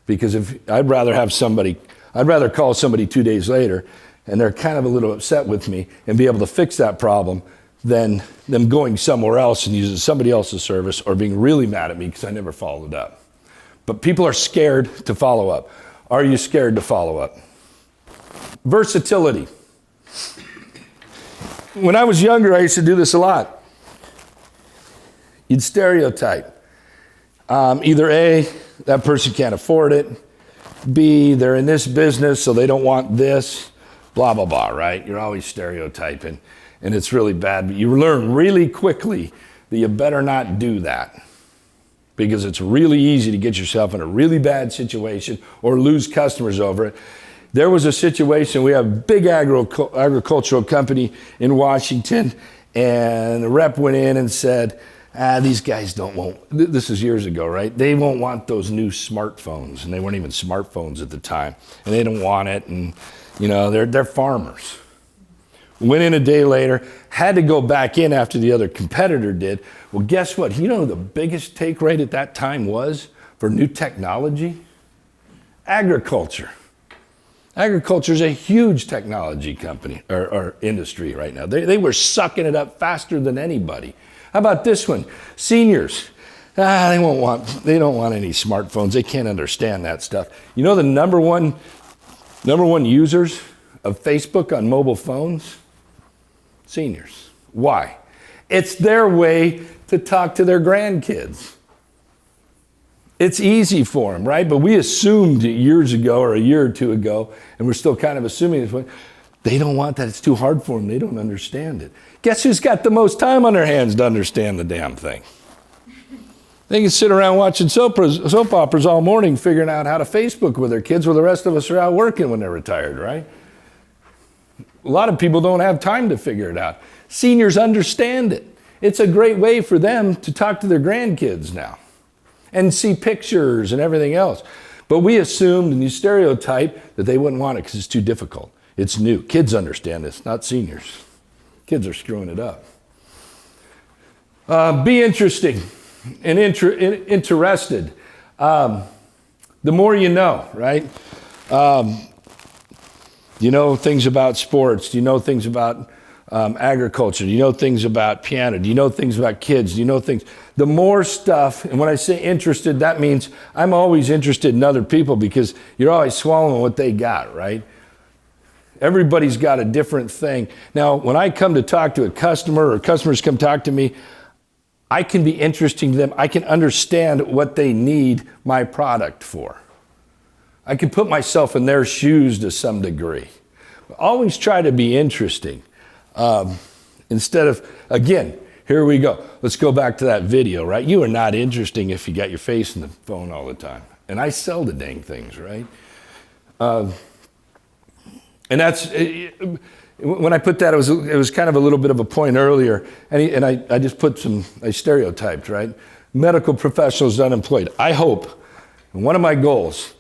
Because I'd rather call somebody 2 days later, and they're kind of a little upset with me, and be able to fix that problem than them going somewhere else and using somebody else's service, or being really mad at me because I never followed up. But people are scared to follow up. Are you scared to follow up? Versatility. When I was younger, I used to do this a lot. You'd stereotype. Either A, that person can't afford it. B, they're in this business, so they don't want this. Blah, blah, blah, right? You're always stereotyping, and it's really bad. But you learn really quickly that you better not do that, because it's really easy to get yourself in a really bad situation or lose customers over it. There was a situation, we have a big agricultural company in Washington, and the rep went in and said, these guys this is years ago, right? They won't want those new smartphones, and they weren't even smartphones at the time, and they don't want it, and they're farmers. Went in a day later, had to go back in after the other competitor did. Well, guess what? The biggest take rate at that time was for new technology? Agriculture. Agriculture is a huge technology company or industry right now. They were sucking it up faster than anybody. How about this one? Seniors. They don't want any smartphones. They can't understand that stuff. The number one users of Facebook on mobile phones? Seniors. Why? It's their way to talk to their grandkids. It's easy for them, right? But we assumed years ago or a year or two ago, and we're still kind of assuming this way, they don't want that. It's too hard for them. They don't understand it. Guess who's got the most time on their hands to understand the damn thing? They can sit around watching soap operas all morning figuring out how to Facebook with their kids while the rest of us are out working when they're retired, right? A lot of people don't have time to figure it out. Seniors understand it. It's a great way for them to talk to their grandkids now and see pictures and everything else. But we assumed and you stereotype that they wouldn't want it because it's too difficult. It's new. Kids understand this, not seniors. Kids are screwing it up. Be interesting and interested. The more you know, right? You know things about sports. Do you know things about agriculture? Do you know things about piano? Do you know things about kids? Do you know things? The more stuff, and when I say interested, that means I'm always interested in other people because you're always swallowing what they got, right? Everybody's got a different thing. Now, when I come to talk to a customer or customers come talk to me, I can be interesting to them. I can understand what they need my product for. I can put myself in their shoes to some degree. Always try to be interesting. Instead of, again, here we go. Let's go back to that video, right? You are not interesting if you got your face in the phone all the time. And I sell the dang things, right? And that's, when I put that, it was kind of a little bit of a point earlier. And I just put I stereotyped, right? Medical professionals unemployed. I hope, and one of my goals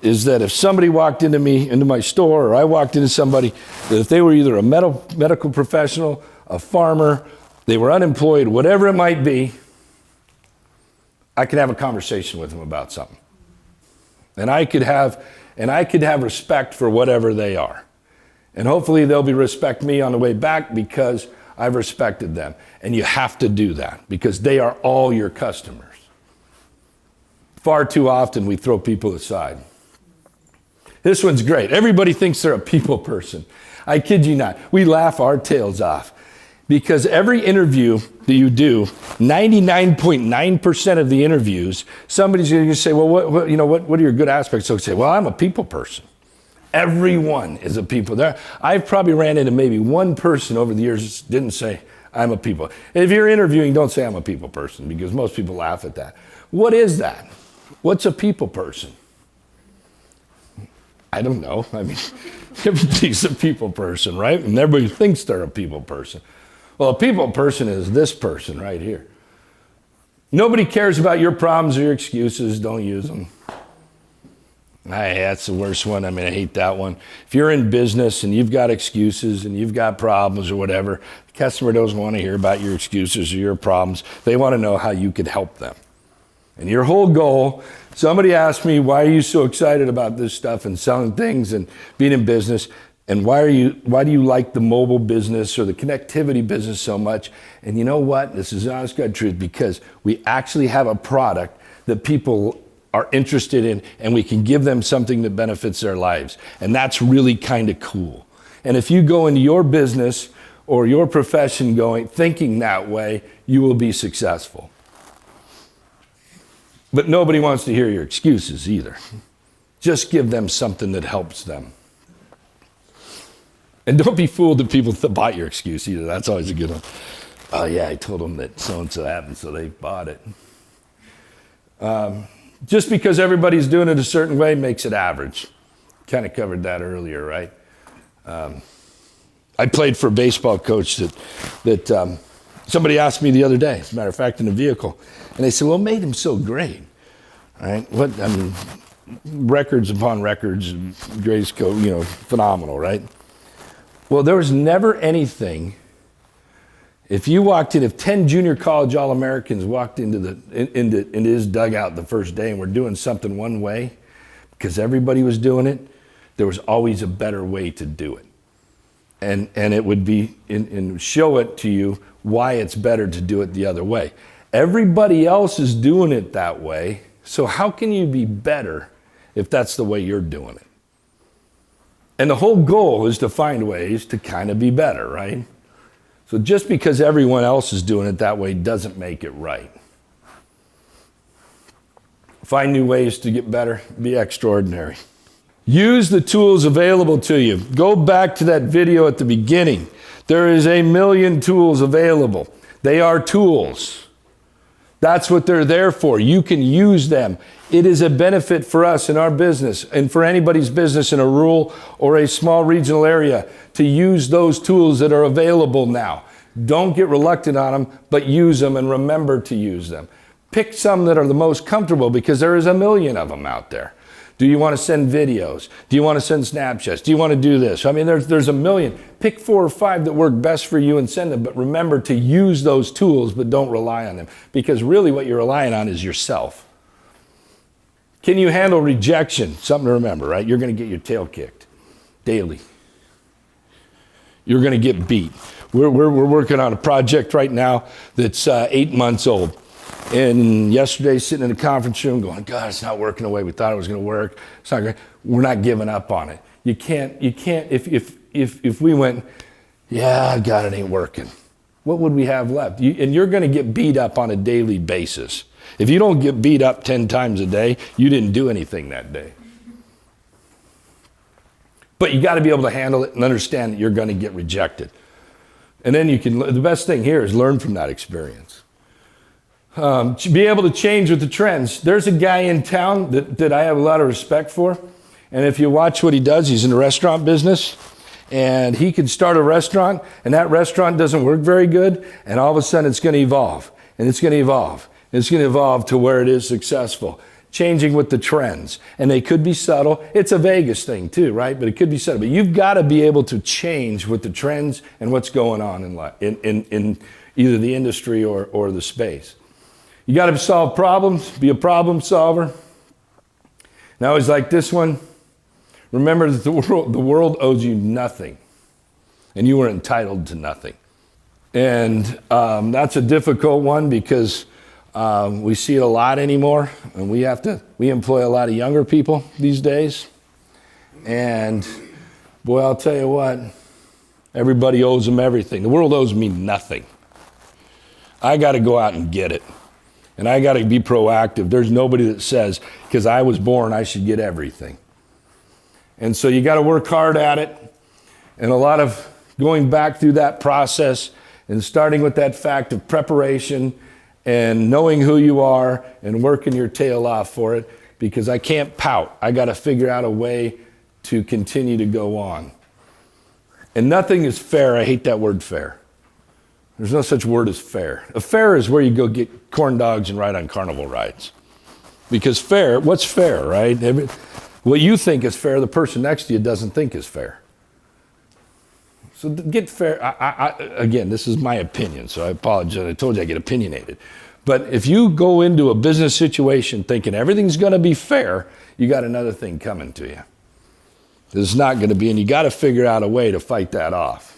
is that if somebody walked into my store, or I walked into somebody, that if they were either a medical professional, a farmer, they were unemployed, whatever it might be, I could have a conversation with them about something. And I could have respect for whatever they are. And hopefully they'll respect me on the way back because I've respected them. And you have to do that because they are all your customers. Far too often we throw people aside. This one's great. Everybody thinks they're a people person. I kid you not. We laugh our tails off because every interview that you do, 99.9% of the interviews, somebody's going to say, well, what are your good aspects? So say, well, I'm a people person. Everyone is a people. I've probably ran into maybe one person over the years that didn't say, I'm a people. If you're interviewing, don't say I'm a people person because most people laugh at that. What is that? What's a people person? I don't know. I mean, everybody's a people person, right? And everybody thinks they're a people person. Well, a people person is this person right here. Nobody cares about your problems or your excuses. Don't use them. That's the worst one. I mean, I hate that one. If you're in business and you've got excuses and you've got problems or whatever, the customer doesn't want to hear about your excuses or your problems. They want to know how you could help them. And your whole goal, somebody asked me, why are you so excited about this stuff and selling things and being in business? And why do you like the mobile business or the connectivity business so much? And you know what? This is honest God truth because we actually have a product that people are interested in and we can give them something that benefits their lives. And that's really kind of cool. And if you go into your business or your profession thinking that way, you will be successful. But nobody wants to hear your excuses either. Just give them something that helps them. And don't be fooled if people bought your excuse either. That's always a good one. Oh yeah, I told them that so-and-so happened, so they bought it. Just because everybody's doing it a certain way makes it average. Kind of covered that earlier, right? I played for a baseball coach that somebody asked me the other day, as a matter of fact, in a vehicle. And they said, what made him so great? Right? Records upon records, greatest coach, phenomenal, right? Well, there was never anything. If 10 junior college All-Americans walked into his dugout the first day and were doing something one way, because everybody was doing it, there was always a better way to do it. And it would be, and show it to you why it's better to do it the other way. Everybody else is doing it that way, so how can you be better if that's the way you're doing it? And the whole goal is to find ways to kind of be better, right? So just because everyone else is doing it that way doesn't make it right. Find new ways to get better, be extraordinary. Use the tools available to you. Go back to that video at the beginning. There is a million tools available. They are tools. That's what they're there for. You can use them. It is a benefit for us in our business and for anybody's business in a rural or a small regional area to use those tools that are available now. Don't get reluctant on them, but use them and remember to use them. Pick some that are the most comfortable because there is a million of them out there. Do you want to send videos? Do you want to send Snapchats? Do you want to do this? I mean, there's a million. Pick 4 or 5 that work best for you and send them, but remember to use those tools, but don't rely on them because really what you're relying on is yourself. Can you handle rejection? Something to remember, right? You're going to get your tail kicked daily. You're going to get beat. We're working on a project right now that's 8 months old. And yesterday, sitting in the conference room going, God, it's not working the way we thought it was going to work. It's not. We're not giving up on it. You can't, if we went, yeah, God, it ain't working. What would we have left? And you're going to get beat up on a daily basis. If you don't get beat up 10 times a day, you didn't do anything that day. But you got to be able to handle it and understand that you're going to get rejected. And then the best thing here is learn from that experience. Be able to change with the trends. There's a guy in town that I have a lot of respect for. And if you watch what he does, he's in the restaurant business. And he could start a restaurant, and that restaurant doesn't work very good. And all of a sudden, it's going to evolve. And it's going to evolve. And it's going to evolve to where it is successful. Changing with the trends. And they could be subtle. It's a Vegas thing too, right? But it could be subtle. But you've got to be able to change with the trends and what's going on in either the industry or the space. You got to solve problems, be a problem solver. Now, it's like this one. Remember that the world owes you nothing, and you were entitled to nothing. And that's a difficult one because we see it a lot anymore, and we employ a lot of younger people these days. And boy, I'll tell you what, everybody owes them everything. The world owes me nothing. I got to go out and get it. And I got to be proactive. There's nobody that says, because I was born, I should get everything. And so you got to work hard at it. And a lot of going back through that process and starting with that fact of preparation and knowing who you are and working your tail off for it, because I can't pout. I got to figure out a way to continue to go on. And nothing is fair. I hate that word fair. There's no such word as fair. A fair is where you go get corn dogs and ride on carnival rides. Because fair, what's fair, right? What you think is fair, the person next to you doesn't think is fair. So get fair. Again, this is my opinion, so I apologize. I told you I get opinionated. But if you go into a business situation thinking everything's going to be fair, you got another thing coming to you. It's not going to be, and you got to figure out a way to fight that off.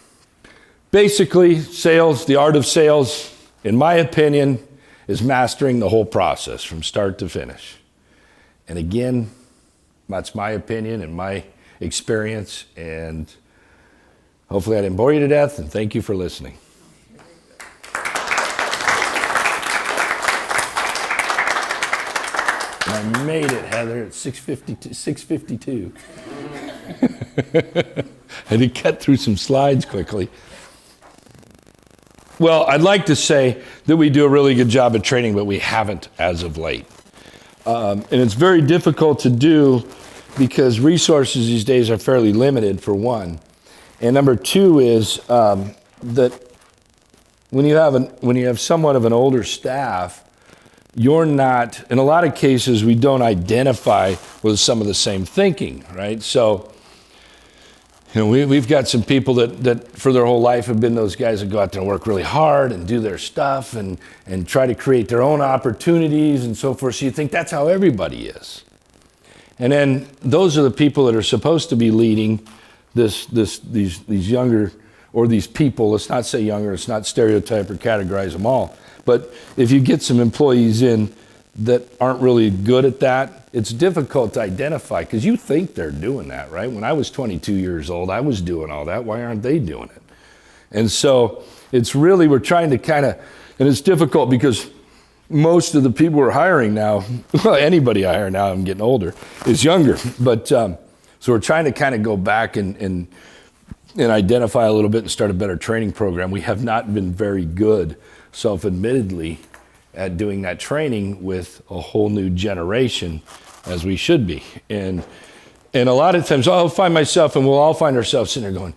Basically, sales, the art of sales, in my opinion, is mastering the whole process from start to finish. And again, that's my opinion and my experience, and hopefully I didn't bore you to death, and thank you for listening. And I made it, Heather, at 6:52. I had to cut through some slides quickly. Well, I'd like to say that we do a really good job of training, but we haven't as of late. And it's very difficult to do because resources these days are fairly limited, for one. And number two is that when you have somewhat of an older staff, you're not, in a lot of cases, we don't identify with some of the same thinking, right? So, we've got some people that for their whole life have been those guys that go out there and work really hard and do their stuff and try to create their own opportunities and so forth. So you think that's how everybody is. And then those are the people that are supposed to be leading these younger, or these people. Let's not say younger, let's not stereotype or categorize them all. But if you get some employees in that aren't really good at that, it's difficult to identify, because you think they're doing that, right? When I was 22 years old, I was doing all that. Why aren't they doing it? And so it's really, we're trying to kind of, and it's difficult because most of the people we're hiring now, well, anybody I hire now, I'm getting older, is younger. But so we're trying to kind of go back and identify a little bit and start a better training program. We have not been very good, self-admittedly, at doing that training with a whole new generation as we should be. And a lot of times I'll find myself, and we'll all find ourselves sitting there going,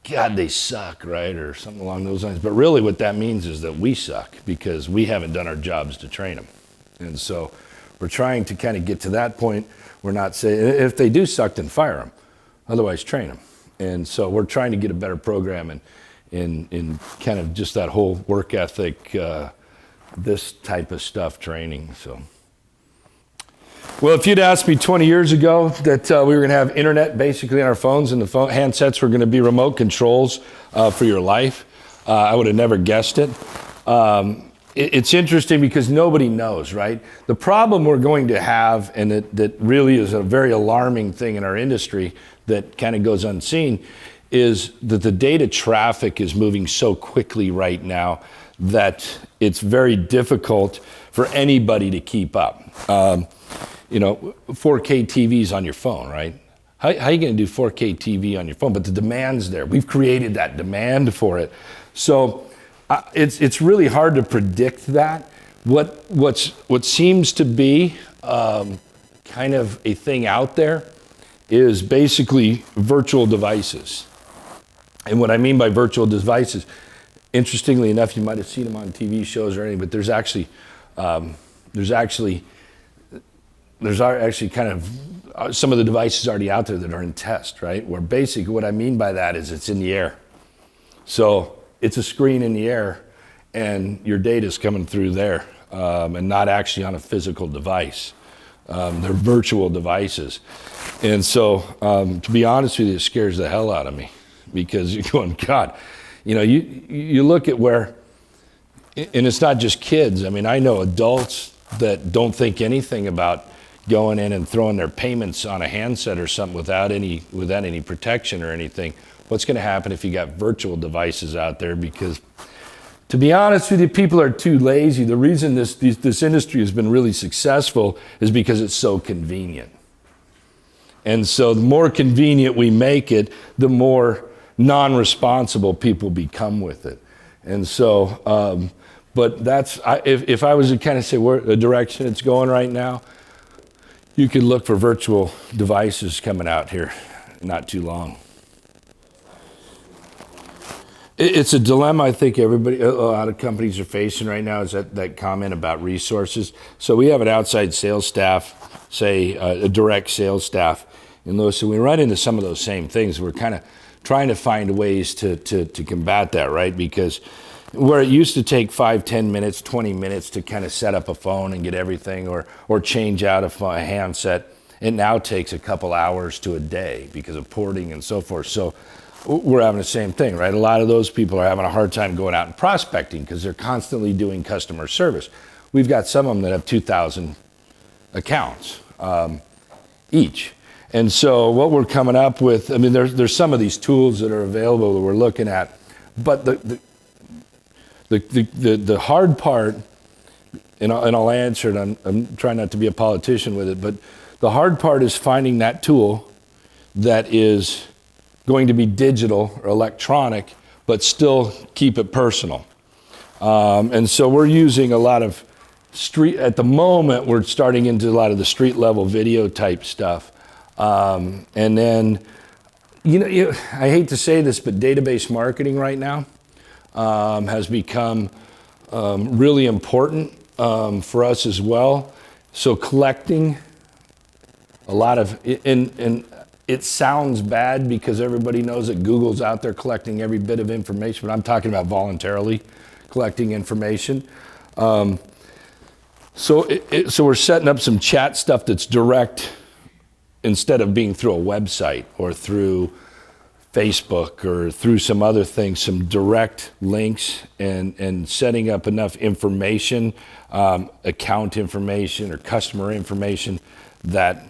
God, they suck, right? Or something along those lines. But really what that means is that we suck because we haven't done our jobs to train them. And so we're trying to kind of get to that point. We're not saying, if they do suck, then fire them. Otherwise, train them. And so we're trying to get a better program in kind of just that whole work ethic, this type of stuff training. So, well, if you'd asked me 20 years ago that we were going to have internet basically on our phones, and the handsets were going to be remote controls for your life, I would have never guessed it. It's interesting because nobody knows, right? The problem we're going to have, and that really is a very alarming thing in our industry that kind of goes unseen, is that the data traffic is moving so quickly right now that it's very difficult for anybody to keep up. 4K TVs on your phone, right? How are you going to do 4K TV on your phone? But the demand's there. We've created that demand for it. So it's really hard to predict that. What seems to be kind of a thing out there is basically virtual devices. And what I mean by virtual devices, interestingly enough, you might have seen them on TV shows or anything, but there's actually kind of some of the devices already out there that are in test, right? Where basically what I mean by that is it's in the air. So it's a screen in the air and your data's coming through there and not actually on a physical device. They're virtual devices. And so to be honest with you, it scares the hell out of me because you're going, God, you look at where, and it's not just kids. I mean, I know adults that don't think anything about going in and throwing their payments on a handset or something without any protection or anything. What's going to happen if you got virtual devices out there? Because to be honest with you, people are too lazy. The reason this industry has been really successful is because it's so convenient. And so the more convenient we make it, the more non-responsible people become with it. And so, but that's, if I was to kind of say where the direction it's going right now, you could look for virtual devices coming out here not too long. It's a dilemma I think a lot of companies are facing right now, is that comment about resources. So we have an outside sales staff, say a direct sales staff, and so we run into some of those same things. We're kind of trying to find ways to combat that, right? Because where it used to take 5, 10 minutes, 20 minutes to kind of set up a phone and get everything or change out a handset, it now takes a couple hours to a day because of porting and so forth. So we're having the same thing, right? A lot of those people are having a hard time going out and prospecting because they're constantly doing customer service. We've got some of them that have 2,000 accounts each. And so what we're coming up with, I mean, there's some of these tools that are available that we're looking at, but the hard part, and I'll answer it, I'm trying not to be a politician with it, but the hard part is finding that tool that is going to be digital or electronic, but still keep it personal. And so we're using a lot of at the moment, we're starting into a lot of the street level video type stuff. And then, I hate to say this, but database marketing right now has become really important for us as well. So collecting a lot of, and it sounds bad because everybody knows that Google's out there collecting every bit of information, but I'm talking about voluntarily collecting information. So we're setting up some chat stuff that's direct instead of being through a website or through Facebook or through some other things, some direct links and setting up enough information, account information or customer information that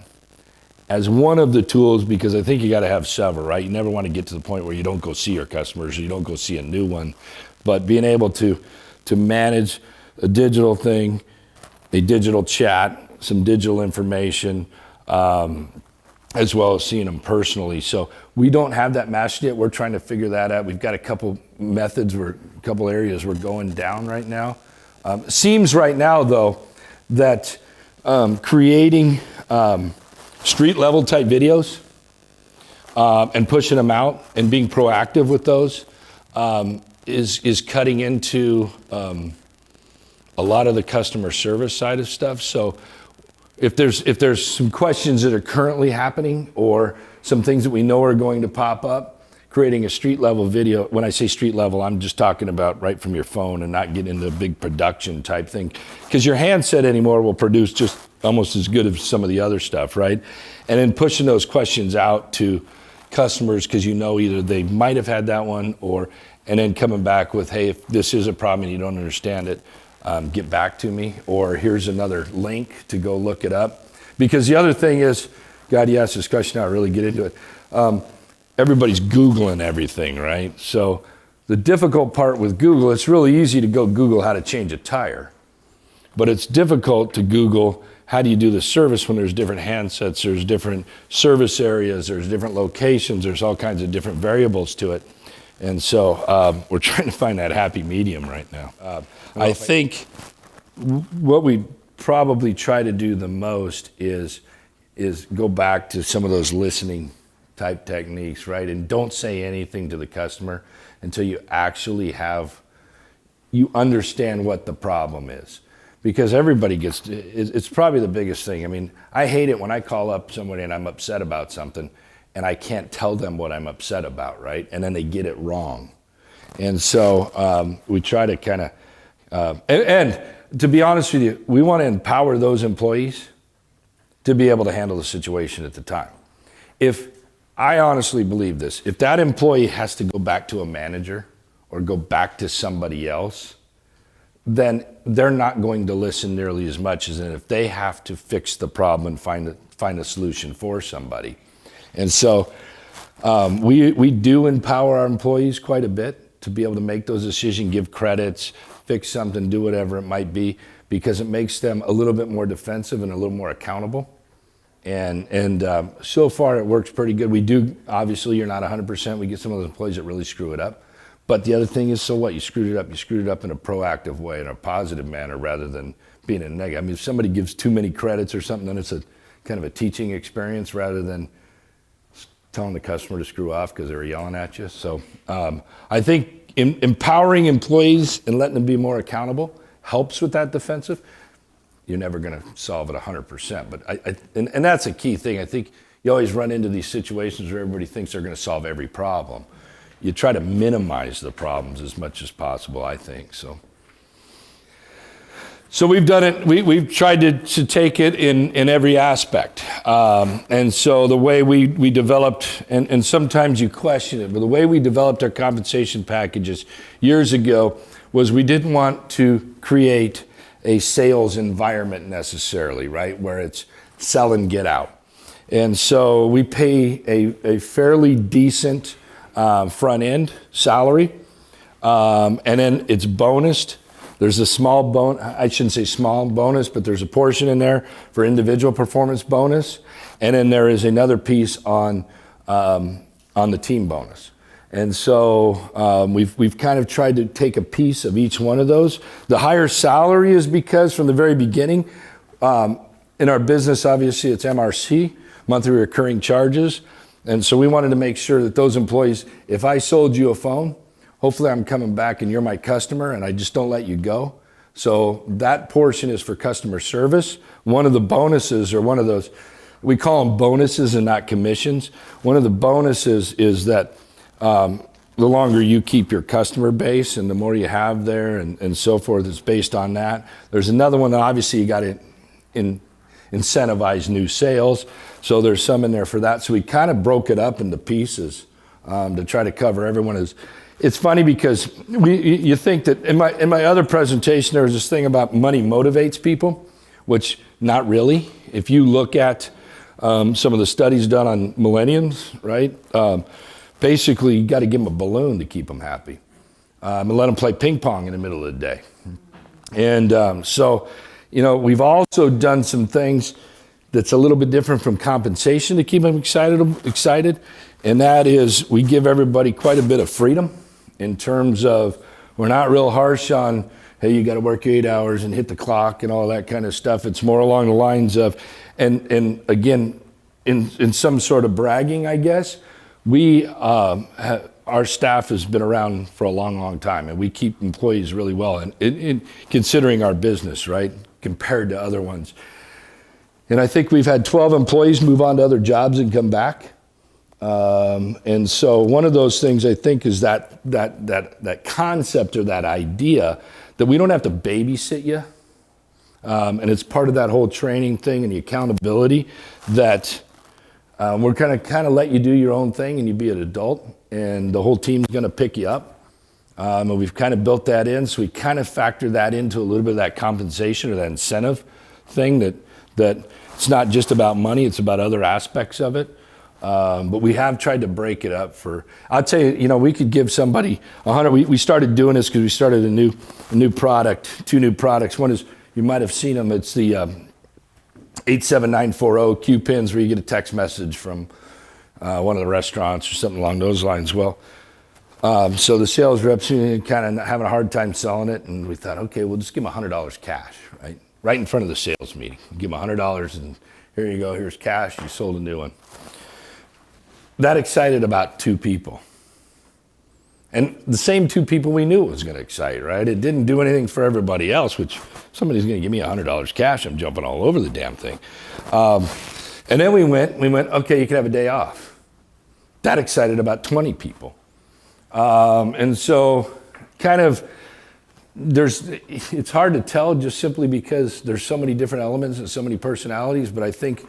as one of the tools, because I think you got to have several, right? You never want to get to the point where you don't go see your customers or you don't go see a new one, but being able to manage a digital thing, a digital chat, some digital information, as well as seeing them personally. So we don't have that mastered yet. We're trying to figure that out. We've got a couple methods, a couple areas we're going down right now. Seems right now, though, that creating street level type videos and pushing them out and being proactive with those is cutting into a lot of the customer service side of stuff. So if there's some questions that are currently happening or some things that we know are going to pop up, creating a street level video. When I say street level, I'm just talking about right from your phone and not getting into a big production type thing. Because your handset anymore will produce just almost as good as some of the other stuff, right? And then pushing those questions out to customers because either they might have had that one and then coming back with, hey, if this is a problem and you don't understand it, get back to me, or here's another link to go look it up. Because the other thing is, God, you asked this question, I'll really get into it. Everybody's Googling everything, right? So the difficult part with Google, it's really easy to go Google how to change a tire, but it's difficult to Google how do you do the service when there's different handsets, there's different service areas, there's different locations, there's all kinds of different variables to it. And so we're trying to find that happy medium right now. I think what we probably try to do the most is go back to some of those listening type techniques, right? And don't say anything to the customer until you actually you understand what the problem is. Because everybody it's probably the biggest thing. I mean, I hate it when I call up somebody and I'm upset about something and I can't tell them what I'm upset about, right? And then they get it wrong. And so we try to kind of, and to be honest with you, we want to empower those employees to be able to handle the situation at the time. I honestly believe this, if that employee has to go back to a manager or go back to somebody else, then they're not going to listen nearly as much as if they have to fix the problem and find a solution for somebody. And so we do empower our employees quite a bit to be able to make those decisions, give credits, fix something, do whatever it might be, because it makes them a little bit more defensive and a little more accountable. And so far it works pretty good. We do, obviously you're not 100%. We get some of those employees that really screw it up. But the other thing is, so what? You screwed it up. You screwed it up in a proactive way, in a positive manner, rather than being in a negative. I mean, if somebody gives too many credits or something, then it's a kind of a teaching experience rather than telling the customer to screw off because they were yelling at you. So I think empowering employees and letting them be more accountable helps with that defensive. You're never going to solve it 100%, but and that's a key thing. I think you always run into these situations where everybody thinks they're going to solve every problem. You try to minimize the problems as much as possible, I think. So we've done it. We've tried to take it in every aspect. And so the way we developed, and sometimes you question it, but the way we developed our compensation packages years ago was we didn't want to create a sales environment necessarily, right? Where it's sell and get out. And so we pay a fairly decent front end salary, and then it's bonused. There's a small bonus, I shouldn't say small bonus, but there's a portion in there for individual performance bonus, and then there is another piece on the team bonus. And so we've kind of tried to take a piece of each one of those. The higher salary is because from the very beginning, in our business, obviously it's MRC, monthly recurring charges. And so we wanted to make sure that those employees, if I sold you a phone, hopefully I'm coming back and you're my customer and I just don't let you go. So that portion is for customer service. One of the bonuses, or one of those, we call them bonuses and not commissions. One of the bonuses is that the longer you keep your customer base and the more you have there and so forth, it's based on that. There's another one that obviously you got to incentivize new sales. So there's some in there for that. So we kind of broke it up into pieces to try to cover everyone. It's funny because you think that in my other presentation, there was this thing about money motivates people, which not really. If you look at some of the studies done on millennials, right? Basically, you got to give them a balloon to keep them happy and let them play ping pong in the middle of the day. And so, we've also done some things that's a little bit different from compensation to keep them excited. And that is, we give everybody quite a bit of freedom in terms of, we're not real harsh on, hey, you got to work 8 hours and hit the clock and all that kind of stuff. It's more along the lines of, and again, in some sort of bragging, I guess, our staff has been around for a long, long time, and we keep employees really well, and considering our business, right, compared to other ones. And I think we've had 12 employees move on to other jobs and come back. And so one of those things I think is that concept or that idea that we don't have to babysit you. And it's part of that whole training thing and the accountability that we're kind of let you do your own thing and you be an adult, and the whole team's going to pick you up. And we've kind of built that in, so we kind of factor that into a little bit of that compensation or that incentive thing that it's not just about money, it's about other aspects of it. But we have tried to break it up for, I'll tell you, we could give somebody 100, we started doing this because we started a new product, 2 new products. One is, you might have seen them, it's the 87940 Q pins, where you get a text message from one of the restaurants or something along those lines. Well, so the sales reps kind of having a hard time selling it, and we thought, okay, we'll just give them $100 cash, right in front of the sales meeting. Give them $100 and here you go, here's cash, you sold a new one. That excited about 2 people. And the same 2 people we knew it was going to excite, right? It didn't do anything for everybody else, which somebody's going to give me $100 cash, I'm jumping all over the damn thing. And then we went, okay, you can have a day off. That excited about 20 people. And so kind of, it's hard to tell just simply because there's so many different elements and so many personalities, but I think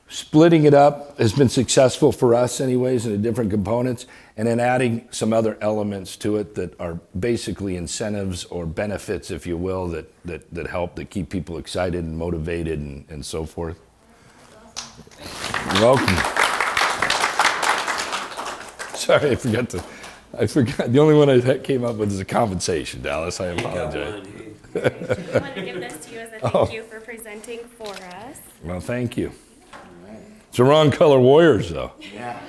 splitting it up has been successful for us anyways into different components, and then adding some other elements to it that are basically incentives or benefits, if you will, that help, that keep people excited and motivated and so forth. You're welcome. Sorry, I forgot. The only one I came up with is a compensation, Dallas. I apologize. I want to give this to you as a thank you for presenting for us. Well, thank you. It's the wrong color Warriors, though. Yeah.